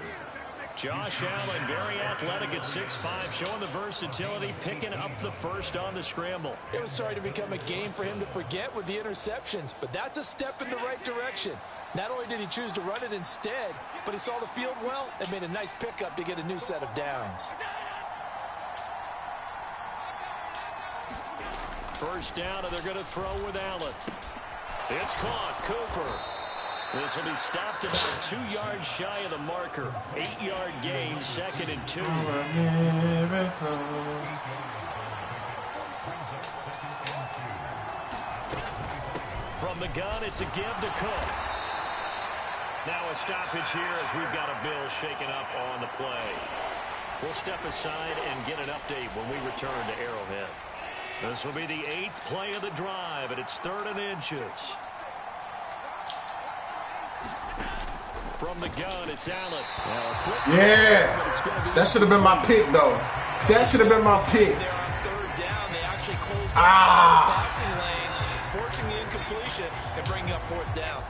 Josh Allen, very athletic at 6'5", showing the versatility, picking up the first on the scramble. It was starting to become a game for him to forget with the interceptions, but that's a step in the right direction. Not only did he choose to run it instead, but he saw the field well and made a nice pickup to get a new set of downs. First down, and they're going to throw with Allen. It's caught. Cooper. This will be stopped about 2 yards shy of the marker. 8-yard gain, 2nd and 2. From the gun, it's a give to Cook. Now a stoppage here as we've got a bill shaken up on the play. We'll step aside and get an update when we return to Arrowhead. This will be the 8th play of the drive, and it's 3rd and inches. From the gun, it's Allen. Yeah, that should have been my pick, though. That should have been my pick. They're on third down. They actually closed passing lanes, forcing the incompletion and bringing up fourth down.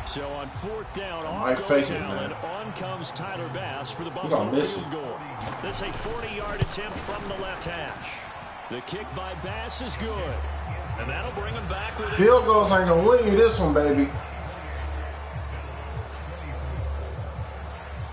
So on 4th down, off goes Allen. On comes Tyler Bass for the Buffalo field goal. That's a 40-yard attempt from the left hash. The kick by Bass is good. And that'll bring him back with field goals ain't gonna win you this one, baby.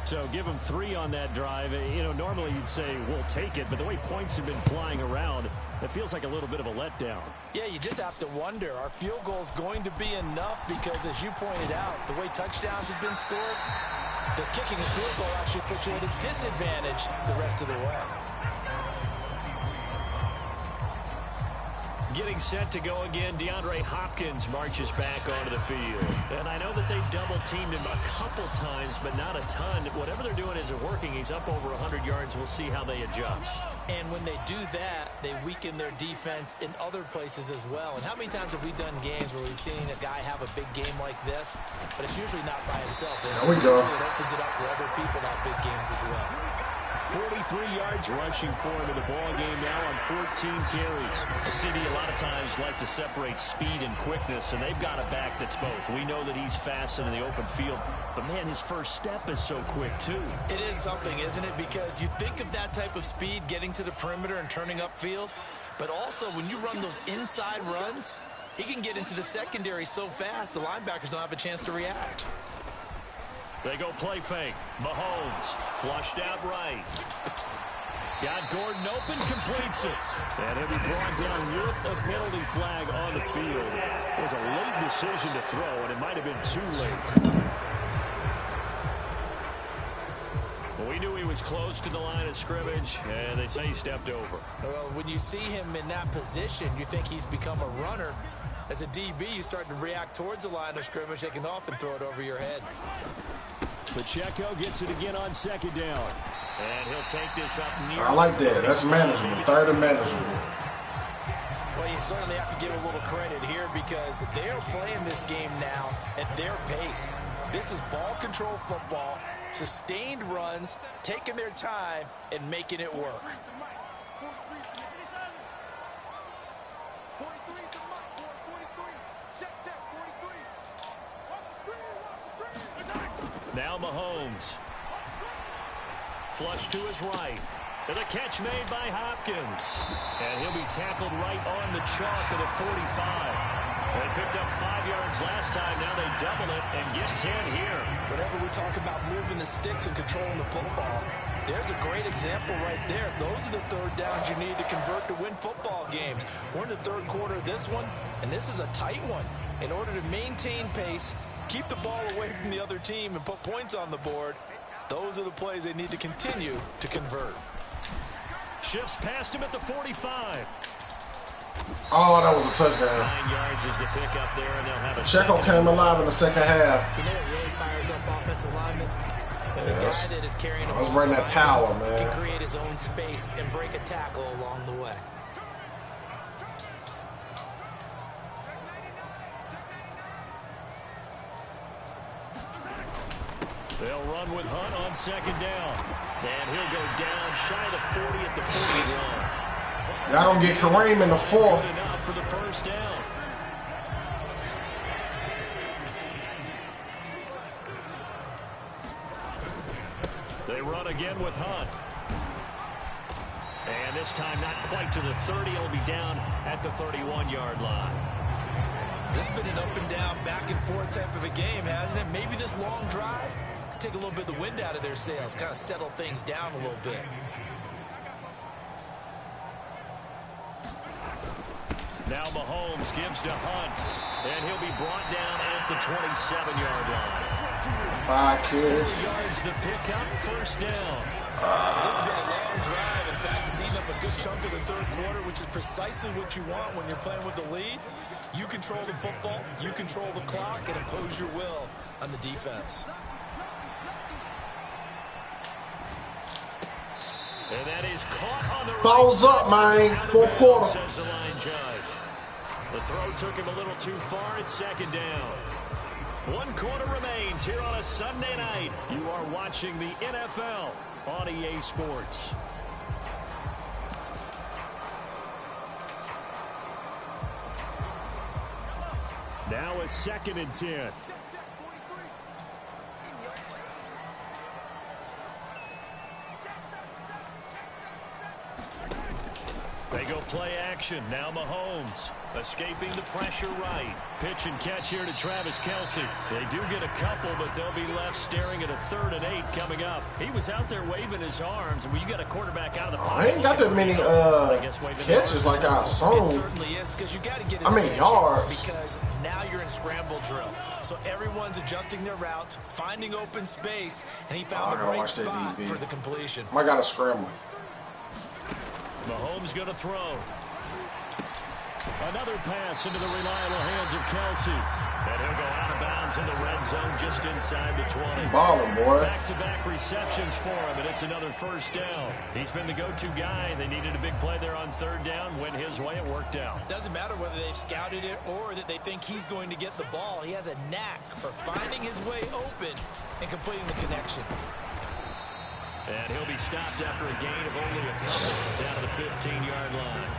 So give them 3 on that drive. You know, normally you'd say we'll take it, but the way points have been flying around, it feels like a little bit of a letdown. Yeah, you just have to wonder, are field goals going to be enough? Because as you pointed out, the way touchdowns have been scored, does kicking a field goal actually put you at a disadvantage the rest of the way? Getting set to go again, DeAndre Hopkins marches back onto the field. And I know that they've double-teamed him a couple times, but not a ton. Whatever they're doing isn't working. He's up over 100 yards. We'll see how they adjust. And when they do that, they weaken their defense in other places as well. And how many times have we done games where we've seen a guy have a big game like this, but it's usually not by himself. There we go. It opens it up for other people to have big games as well. 43 yards rushing for him in the ball game now on 14 carries. A CD a lot of times like to separate speed and quickness, and they've got a back that's both. We know that he's fast in the open field, but man, his first step is so quick too. It is something, isn't it? Because you think of that type of speed getting to the perimeter and turning upfield, but also when you run those inside runs, he can get into the secondary so fast the linebackers don't have a chance to react. They go play fake. Mahomes flushed out right. Got Gordon open, completes it. And he'll be brought down with a penalty flag on the field. It was a late decision to throw, and it might have been too late. Well, we knew he was close to the line of scrimmage, and they say he stepped over. Well, when you see him in that position, you think he's become a runner. As a DB, you start to react towards the line of scrimmage. They can often throw it over your head. Pacheco gets it again on second down. And he'll take this up near. I like that. That's manageable. Third and manageable. Well, you certainly have to give a little credit here because they're playing this game now at their pace. This is ball control football, sustained runs, taking their time, and making it work. Now Mahomes. Flush to his right. And the catch made by Hopkins. And he'll be tackled right on the chalk at a 45. They picked up 5 yards last time. Now they double it and get 10 here. Whenever we talk about moving the sticks and controlling the football, there's a great example right there. Those are the third downs you need to convert to win football games. We're in the third quarter of this one, and this is a tight one. In order to maintain pace, keep the ball away from the other team, and put points on the board, those are the plays they need to continue to convert. Shifts past him at the 45. Oh, that was a touchdown. 9 yards is the pickup there, and they'll have a Pacheco came alive in the second half. You know what really fires up offensive linemen? The guy that is carrying the ball bringing that power, man. can create his own space and break a tackle along the way. They'll run with Hunt on second down. And he'll go down shy of the 40 at the 41. Y'all don't get Kareem in the fourth. Good enough for the first down. They run again with Hunt. And this time not quite to the 30. He'll be down at the 31-yard line. This has been an up and down, back and forth type of a game, hasn't it? Maybe this long drive could take a little bit of the wind out of their sails, kind of settle things down a little bit. Now Mahomes gives to Hunt, and he'll be brought down at the 27-yard line. 5 carries. 4 yards the pickup, first down. This has been a long drive. In fact, seen up a good chunk of the third quarter, which is precisely what you want when you're playing with the lead. You control the football, you control the clock, and impose your will on the defense. And that is caught on the Balls right up, man. Fourth quarter. Says the line judge. The throw took him a little too far at second down. 1 quarter remains here on a Sunday night. You are watching the NFL on EA Sports. Now a 2nd and 10. They go play action. Now Mahomes escaping the pressure right. Pitch and catch here to Travis Kelce. They do get a couple, but they'll be left staring at a 3rd and 8 coming up. He was out there waving his arms, and when you got a quarterback out of the pocket, I ain't got that many catches like I assumed. It certainly is, because you got to get his attention, yards. because now you're in scramble drill. So everyone's adjusting their routes, finding open space, and he found the right spot for the completion. I got to scramble. Mahomes going to throw. Another pass into the reliable hands of Kelce. And he'll go out of bounds in the red zone just inside the 20. Balling, boy. Back-to-back receptions for him, and it's another 1st down. He's been the go-to guy. They needed a big play there on 3rd down. Went his way, it worked out. Doesn't matter whether they've scouted it or that they think he's going to get the ball. He has a knack for finding his way open and completing the connection. And he'll be stopped after a gain of only a couple down to the 15-yard line.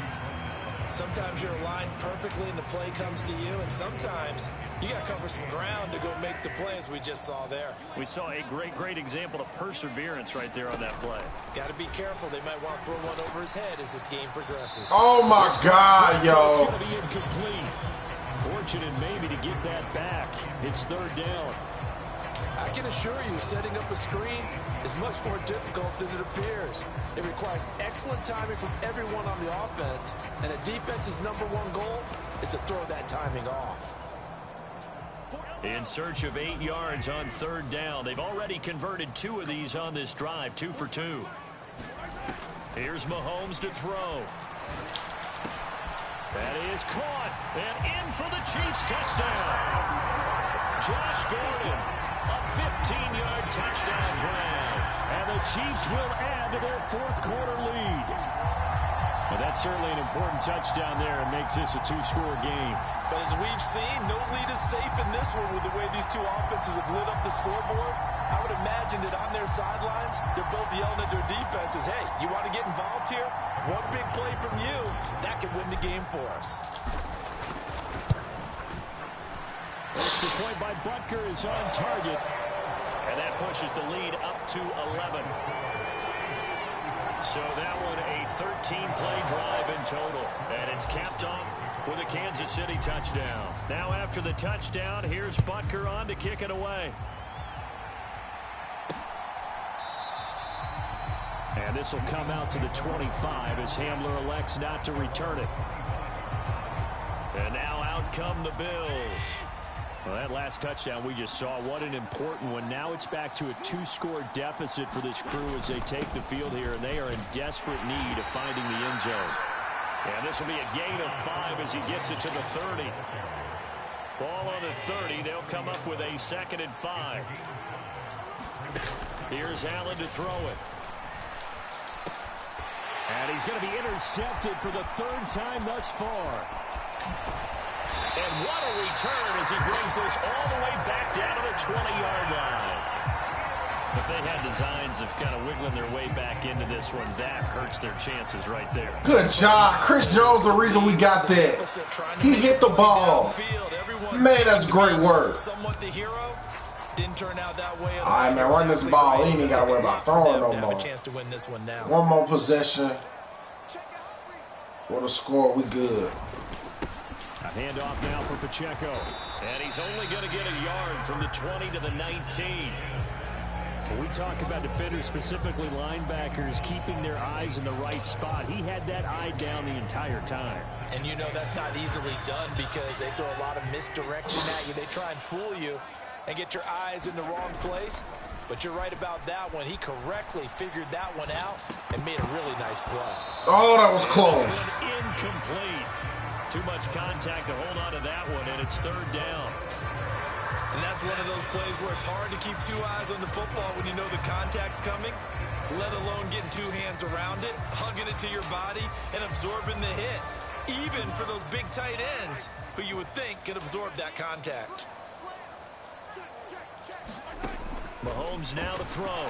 Sometimes you're aligned perfectly and the play comes to you, and sometimes you got to cover some ground to go make the play, as we just saw there. We saw a great example of perseverance right there on that play. Got to be careful. They might want to throw one over his head as this game progresses. Oh, my God, yo. It's going to be incomplete. Fortunate maybe to get that back. It's 3rd down. I can assure you, setting up a screen is much more difficult than it appears. It requires excellent timing from everyone on the offense, and a defense's #1 goal is to throw that timing off. In search of 8 yards on 3rd down. They've already converted 2 of these on this drive, 2 for 2. Here's Mahomes to throw. That is caught, and in for the Chiefs touchdown. Josh Gordon. A 15-yard touchdown grab. And the Chiefs will add to their 4th quarter lead. Well, that's certainly an important touchdown there. It makes this a 2-score game. But as we've seen, no lead is safe in this one with the way these two offenses have lit up the scoreboard. I would imagine that on their sidelines, they're both yelling at their defenses, hey, you want to get involved here? One big play from you, that could win the game for us. Extra point by Butker is on target. And that pushes the lead up to 11. So that one a 13-play drive in total. And it's capped off with a Kansas City touchdown. Now after the touchdown, here's Butker on to kick it away. And this will come out to the 25 as Hamler elects not to return it. And now out come the Bills. Well, that last touchdown we just saw, what an important one. Now it's back to a 2-score deficit for this crew as they take the field here, and they are in desperate need of finding the end zone. And this will be a gain of 5 as he gets it to the 30. Ball on the 30. They'll come up with a 2nd and 5. Here's Allen to throw it. And he's going to be intercepted for the 3rd time thus far. And what a return as he brings this all the way back down to the 20-yard line. If they had designs of kind of wiggling their way back into this one, that hurts their chances right there. Good job. Chris Jones, the reason we got that. He hit the ball. Man, that's great work. Somewhat the hero. Didn't turn out that way. All right, man, run this ball. He ain't got to worry about throwing no more. A chance to win this one now. One more possession. What a score. We good. A handoff now for Pacheco. And he's only going to get a yard from the 20 to the 19. When we talk about defenders, specifically linebackers, keeping their eyes in the right spot, he had that eye down the entire time. And you know that's not easily done because they throw a lot of misdirection at you. They try and fool you and get your eyes in the wrong place. But you're right about that one. He correctly figured that one out and made a really nice play. Oh, that was close. Incomplete. Too much contact to hold on to that one, and it's 3rd down. And that's one of those plays where it's hard to keep 2 eyes on the football when you know the contact's coming, let alone getting 2 hands around it, hugging it to your body, and absorbing the hit, even for those big tight ends who you would think could absorb that contact. Mahomes now to throw.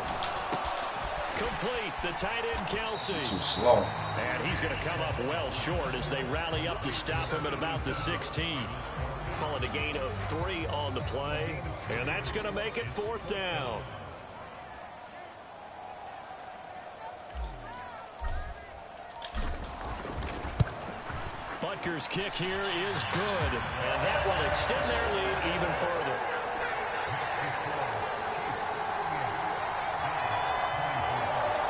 Complete, the tight end Kelce. Too slow. And he's going to come up well short as they rally up to stop him at about the 16. Calling a gain of 3 on the play. And that's going to make it 4th down. Rutgers kick here is good, and that will extend their lead even further.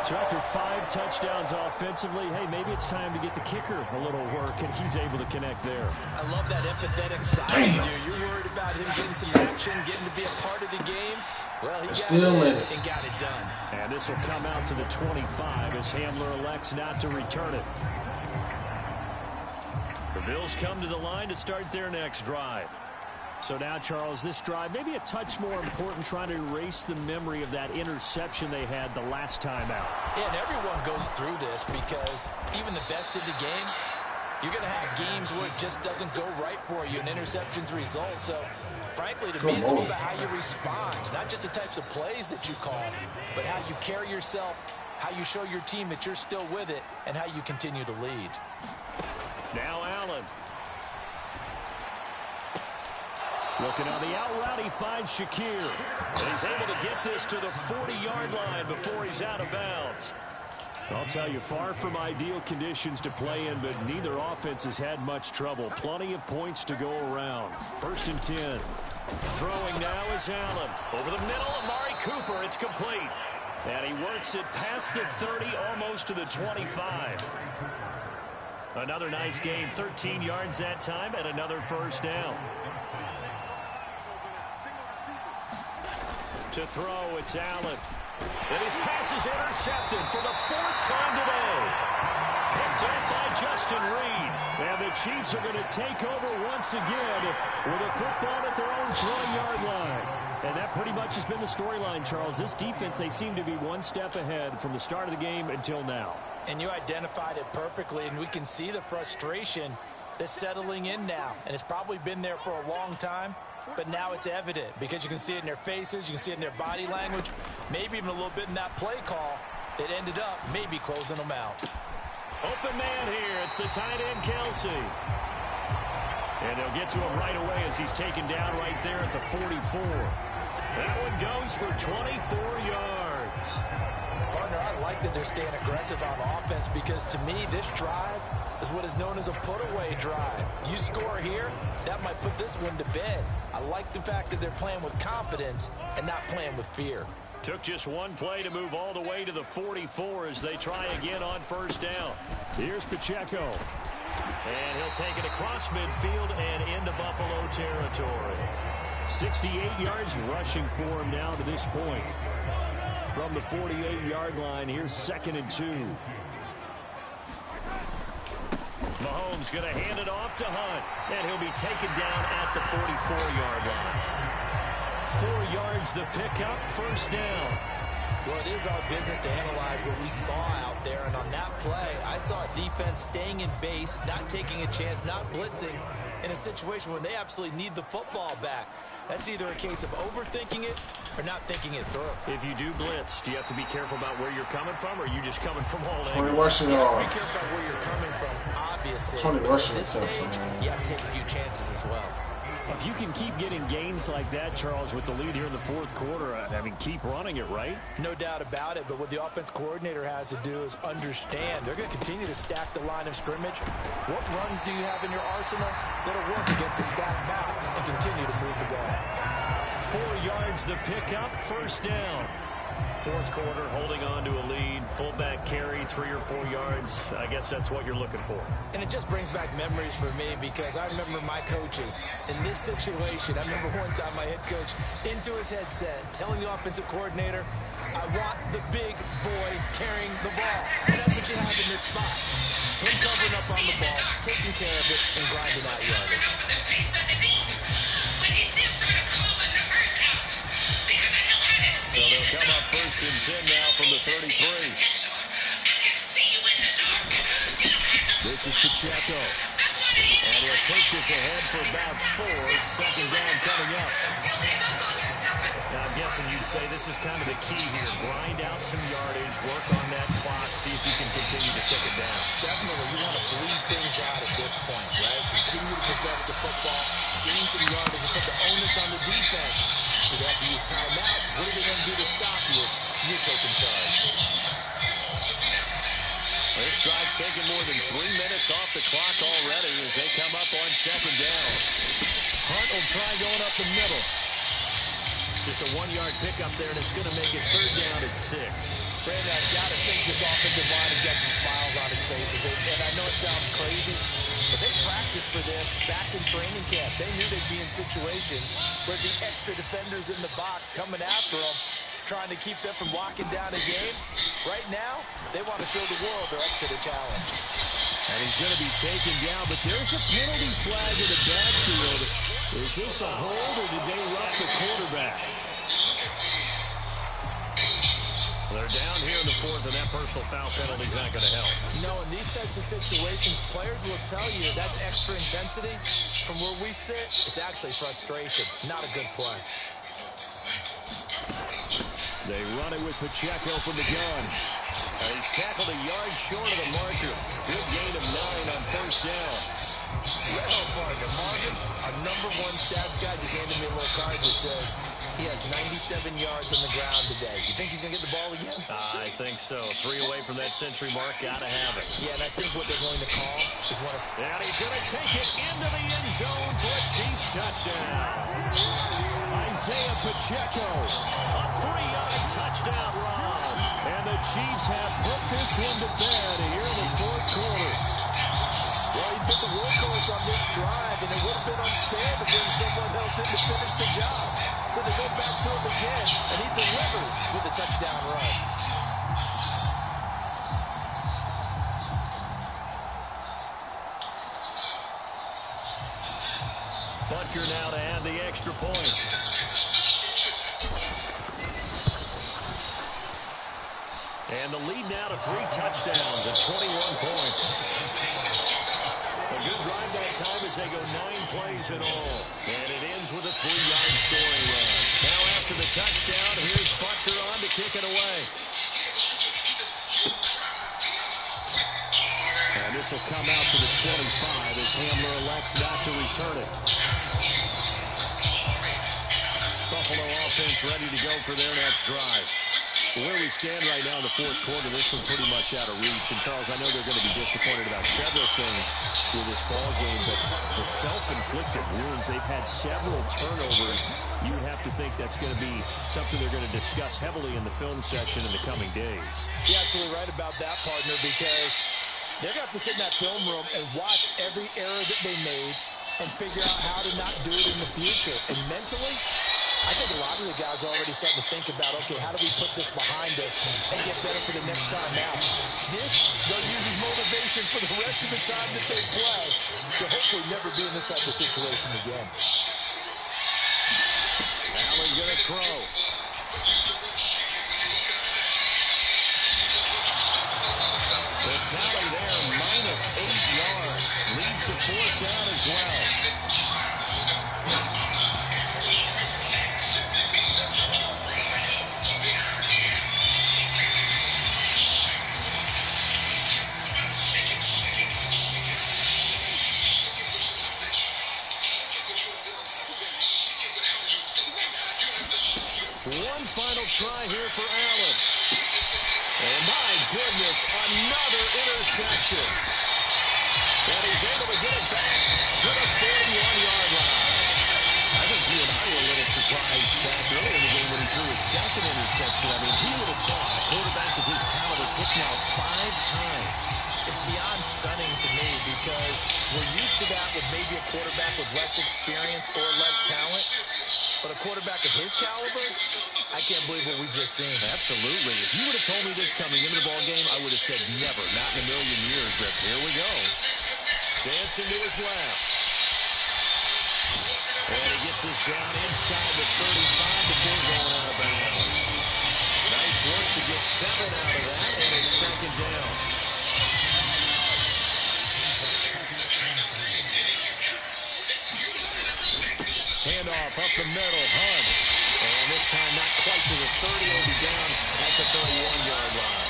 So after 5 touchdowns offensively, hey, maybe it's time to get the kicker a little work, and he's able to connect there. I love that empathetic side of you. You're worried about him getting some action, getting to be a part of the game. Well, he got it and got it done. And this will come out to the 25 as Hamler elects not to return it. The Bills come to the line to start their next drive. So now, Charles, this drive maybe a touch more important, trying to erase the memory of that interception they had the last time out. Yeah, and everyone goes through this because even the best in the game, you're going to have games where it just doesn't go right for you, and interceptions result. So, frankly, to me, it's all about how you respond, not just the types of plays that you call, but how you carry yourself, how you show your team that you're still with it, and how you continue to lead. Now Allen. Looking on the out route, he finds Shakir. And he's able to get this to the 40-yard line before he's out of bounds. I'll tell you, far from ideal conditions to play in, but neither offense has had much trouble. Plenty of points to go around. 1st and 10. Throwing now is Allen. Over the middle, Amari Cooper. It's complete. And he works it past the 30, almost to the 25. Another nice gain, 13 yards that time, and another first down. To throw, it's Allen. And his pass is intercepted for the 4th time today. Picked up by Justin Reed. And the Chiefs are going to take over once again with a football at their own 20-yard line. And that pretty much has been the storyline, Charles. This defense, they seem to be one step ahead from the start of the game until now. And you identified it perfectly, and we can see the frustration that's settling in now. And it's probably been there for a long time, but now it's evident because you can see it in their faces, you can see it in their body language, maybe even a little bit in that play call that ended up maybe closing them out. Open man here. It's the tight end, Kelsey. And they'll get to him right away as he's taken down right there at the 44. That one goes for 24 yards. Partner, I like that they're staying aggressive on offense because to me this drive is what is known as a put-away drive. You score here, that might put this one to bed. I like the fact that they're playing with confidence and not playing with fear. Took just one play to move all the way to the 44 as they try again on 1st down. Here's Pacheco. And he'll take it across midfield and into Buffalo territory. 68 yards rushing for him now to this point. From the 48-yard line, here's 2nd and 2. Mahomes going to hand it off to Hunt. And he'll be taken down at the 44-yard line. 4 yards the pickup, 1st down. Well, it is our business to analyze what we saw out there. And on that play, I saw a defense staying in base, not taking a chance, not blitzing in a situation where they absolutely need the football back. That's either a case of overthinking it or not thinking it through. If you do blitz, do you have to be careful about where you're coming from, or are you just coming from all angles? Tony Rushing You have to be careful about where you're coming from, obviously. Tony Rushing at this stage, you have to take a few chances as well. If you can keep getting gains like that, Charles, with the lead here in the 4th quarter, I mean, keep running it, right? No doubt about it, but what the offense coordinator has to do is understand they're going to continue to stack the line of scrimmage. What runs do you have in your arsenal that'll work against a stacked box and continue to move the ball? 4 yards the pickup, 1st down. 4th quarter, holding on to a lead. Fullback carry, 3 or 4 yards. I guess that's what you're looking for. And it just brings back memories for me because I remember my coaches in this situation. I remember one time my head coach into his headset telling the offensive coordinator, I want the big boy carrying the ball. And that's what you have in this spot. Him covering up on the ball, taking care of it, and grinding out yardage. So they'll come up 1st and 10 now from the 33. This is Pacheco. And he'll take this ahead for about 4. 2nd down coming up. Now I'm guessing you'd say this is kind of the key here. Grind out some yardage, work on that clock, see if you can continue to take it down. Definitely, you want to bleed things out at this point, right? Continue to possess the football, gain some yardage, and put the onus on the defense. So they have to use timeouts. What are they going to do to stop you? You're taking charge. This This drive's taken more than 3 minutes off the clock already as they come up on second down. Hunt will try going up the middle. Just a 1-yard pickup there, and it's going to make it third down at 6. Brandon, I've got to think this offensive line has got some smiles on its faces. And I know it sounds crazy, but they practiced for this back in training camp. They knew they'd be in situations where the extra defenders in the box coming after them, trying to keep them from locking down a game. Right now, they want to show the world they're up to the challenge. And he's going to be taken down, but there's a penalty flag in the backfield. Is this a hold, or did they rough the quarterback? They're down here in the fourth, and that personal foul penalty is not going to help. No, in these types of situations, players will tell you that's extra intensity. From where we sit, it's actually frustration. Not a good play. They run it with Pacheco from the gun. And he's tackled a yard short of the marker. Good gain of 9 on first down. Well, partner, Marvin, our #1 stats guy just handed me a little card that says he has 97 yards on the ground today. You think he's going to get the ball again? I think so. 3 away from that century mark. Got to have it. Yeah, and I think what they're going to call is one of... And he's going to take it into the end zone for a Chiefs touchdown. Isaiah Pacheco, a 3-yard touchdown run. And the Chiefs have put this one to bed here in the fourth quarter. Well, he bit the workhorse on this drive, and it would have been unfair to bring someone else in to finish the job. So they go back to him again, and he delivers with a touchdown run. Butker now to add the extra point. And the lead now to 3 touchdowns at 21 points. A good drive that time as they go 9 plays in all. And it ends with a 3-yard scoring run. Now after the touchdown, here's Butker on to kick it away. And this will come out to the 25 as Hamler elects not to return it. Buffalo offense ready to go for their next drive. Where we stand right now in the fourth quarter, this one pretty much out of reach. And, Charles, I know they're going to be disappointed about several things with this ball game, but the self-inflicted wounds, they've had several turnovers. You would have to think that's going to be something they're going to discuss heavily in the film section in the coming days. You're absolutely right about that, partner, because they're going to have to sit in that film room and watch every error that they made and figure out how to not do it in the future. And mentally, I think a lot of the guys are already starting to think about, okay, how do we put this behind us and get better for the next time out? This, they'll use as motivation for the rest of the time that they play to hopefully never be in this type of situation again. Allen's going to throw. The tally there, minus 8 yards. Leads to fourth down as well. One final try here for Allen. And my goodness, another interception. And he's able to get it back to the 41-yard line. I think you and I were a little surprised back earlier in the game when he threw his second interception. I mean, who would have thought a quarterback of his caliber picked now 5 times? It's beyond stunning to me because we're used to that with maybe a quarterback with less experience or less talent. But a quarterback of his caliber, I can't believe what we've just seen. Absolutely. If you would have told me this coming into the ball game, I would have said never, not in a million years. But here we go. Dancing to his left. And he gets this down inside the 35 before going out of bounds. Nice work to get 7 out of that, and it's second down. Handoff up the middle, Hunt. And this time not quite to the 30, it'll be down at the 31-yard line.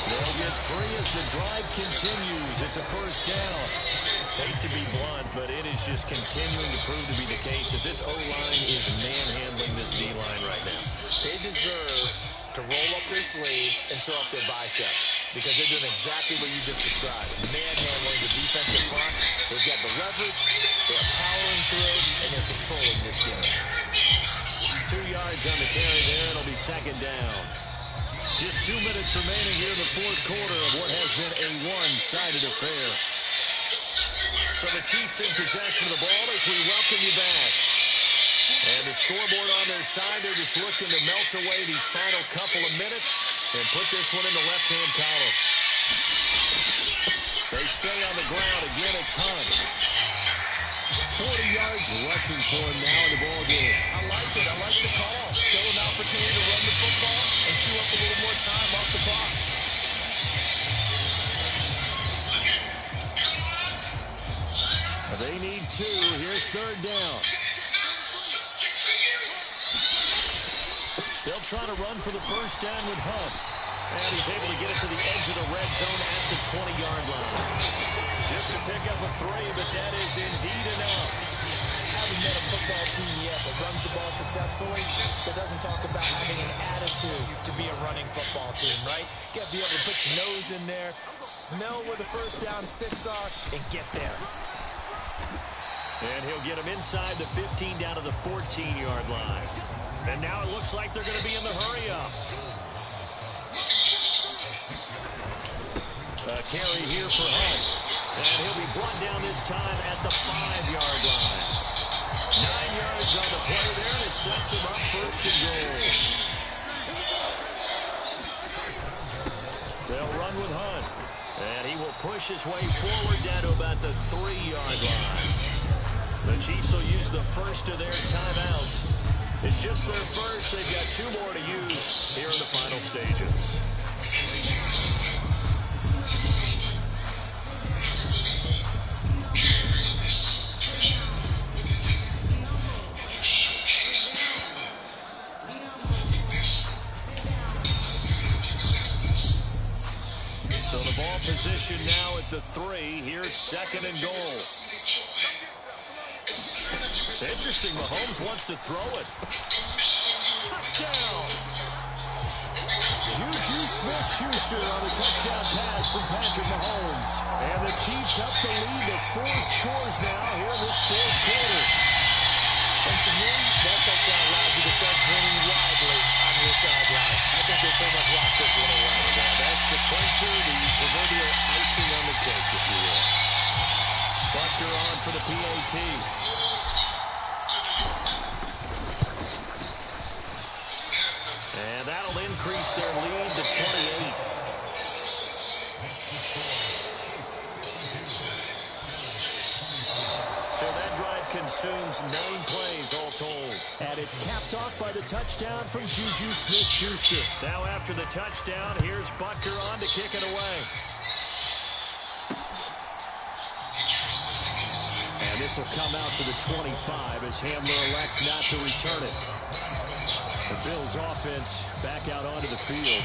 They'll get 3 as the drive continues. It's a first down. Hate to be blunt, but it is just continuing to prove to be the case that this O-line is manhandling this D-line right now. They deserve to roll up their sleeves and show off their biceps. because they're doing exactly what you just described. Manhandling the defensive front. They've got the leverage, they're powering through, and they're controlling this game. 2 yards on the carry there. It'll be second down. Just 2 minutes remaining here in the fourth quarter of what has been a one-sided affair. So the Chiefs in possession of the ball as we welcome you back. And the scoreboard on their side, they're just looking to melt away these final couple of minutes and put this one in the left-hand column. They stay on the ground. Again, it's Hunt. 40 yards rushing for him now in the ball game. I like it. I like the call. Still an opportunity to run the football and chew up a little more time off the clock. They need 2. Here's third down. They'll try to run for the first down with Hunt. And he's able to get it to the edge of the red zone at the 20-yard line. Just to pick up a 3, but that is indeed enough. Haven't met a football team yet that runs the ball successfully that doesn't talk about having an attitude to be a running football team, right? You got to be able to put your nose in there, smell where the first down sticks are, and get there. And he'll get him inside the 15 down to the 14-yard line. And now it looks like they're going to be in the hurry-up. A carry here for Hunt. And he'll be brought down this time at the 5-yard line. 9 yards on the play there, and it sets him up first and goal. They'll run with Hunt. And he will push his way forward down to about the 3-yard line. The Chiefs will use the first of their timeouts. It's just their first. They've got 2 more to use here in the final stages. So the ball position now at the 3. Here's second and goal. It's interesting. Mahomes wants to throw it. Touchdown. Juju Smith-Schuster on a touchdown pass from Patrick Mahomes. And the Chiefs up the lead to 4 scores now here in this fourth quarter. And to me, that touchdown allows you to start grinning widely on your sideline. I think they pretty much locked this one away. Yeah, that's the clincher, the proverbial icing on the cake, if you will. Bucker on for the PAT. And that'll increase their lead to 28. So that drive consumes 9 plays all told. And it's capped off by the touchdown from Juju Smith-Schuster. Now after the touchdown, here's Bucker on to kick it away. And this will come out to the 25 as Hamler elects not to return it. The Bills offense back out onto the field.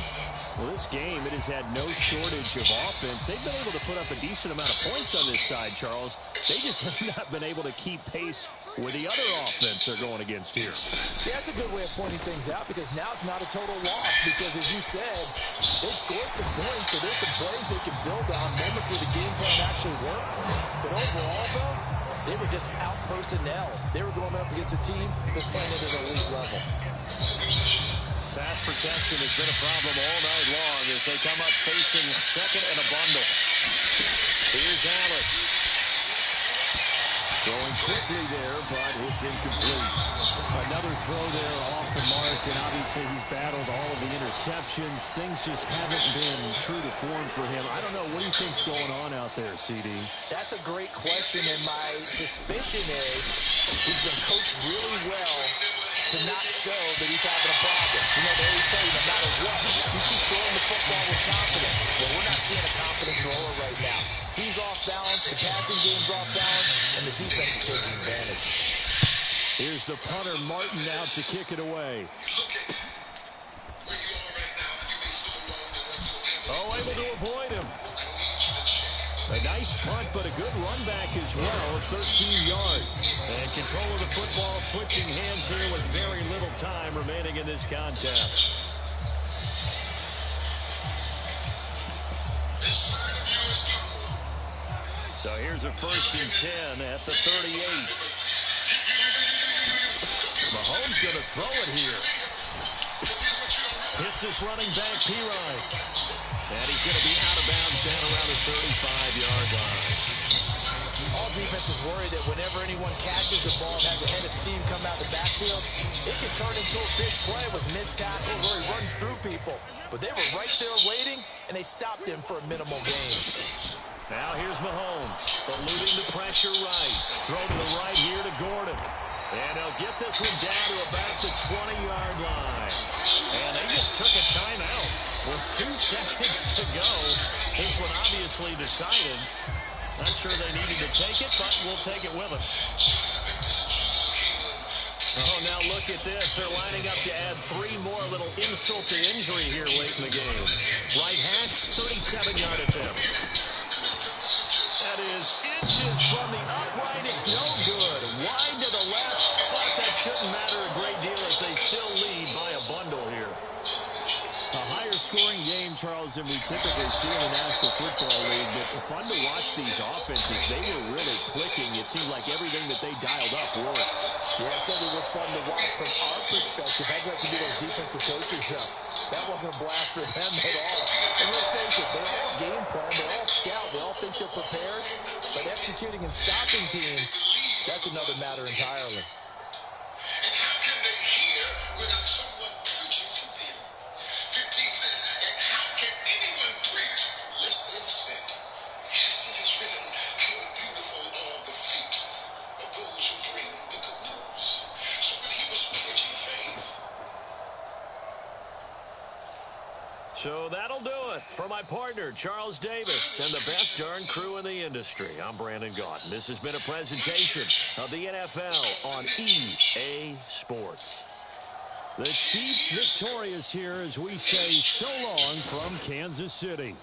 Well, this game, it has had no shortage of offense. They've been able to put up a decent amount of points on this side, Charles. They just have not been able to keep pace with the other offense they're going against here. Yeah, that's a good way of pointing things out because now it's not a total loss because, as you said, they've scored some points, so there's some plays they can build on, moments where the game plan actually worked. But overall, though, they were just out personnel. They were going up against a team that's playing at an elite level. Pass protection has been a problem all night long as they come up facing second and a bundle. Here's Allen. Going quickly there, but it's incomplete. Another throw there off the mark, and obviously he's battled all of the interceptions. Things just haven't been true to form for him. I don't know. What do you think's going on out there, CD? That's a great question, and my suspicion is he's been coached really well to not show that he's having a problem. You know, they always tell you no matter what, you keep throwing the football with confidence. Well, we're not seeing a confident thrower right now. He's off balance, the passing game's off balance, and the defense is taking advantage. Here's the punter, Martin, out to kick it away. Oh, able to avoid him. A nice punt, but a good run back as well of 13 yards. And control of the football, switching hands here with very little time remaining in this contest. So here's a 1st and 10 at the 38. Mahomes going to throw it here. Hits his running back, P-Ryan. And he's going to be out of bounds down around the 35-yard line. All defense is worried that whenever anyone catches the ball and has a head of steam come out of the backfield, it can turn into a big play with missed tackles where he runs through people. But they were right there waiting, and they stopped him for a minimal gain. Now here's Mahomes, eluding the pressure right. Throw to the right here to Gordon. And they'll get this one down to about the 20-yard line. And they just took a timeout with 2 seconds to go. This one obviously decided. Not sure they needed to take it, but we'll take it with them. Oh, now look at this. They're lining up to add 3 more. A little insult to injury here late in the game. Right hash, 37-yard attempt. That is inches from the upright. It's no good. Wide to the left, but that shouldn't matter a great deal as they still lead by a bundle here. A higher scoring game, Charles, than we typically see in the National Football League. But fun to watch these offenses. They were really clicking. It seemed like everything that they dialed up worked. Yeah, it certainly was fun to watch from our perspective. I'd like to be those defensive coaches. That wasn't a blast for them at all. And let's face it, they all game plan, they all scout, they all think they're prepared. But executing and stopping teams, that's another matter entirely. And how can they hear without someone preaching to them? 15 says, and how can anyone preach lest they sent? Yes, it is written, how beautiful are the feet of those who bring the good news. So when he was preaching faith. So that'll do it for my partner, Charles Davis, and the best darn crew in the industry. I'm Brandon Gaudin. This has been a presentation of the NFL on EA Sports. The Chiefs victorious here as we say so long from Kansas City.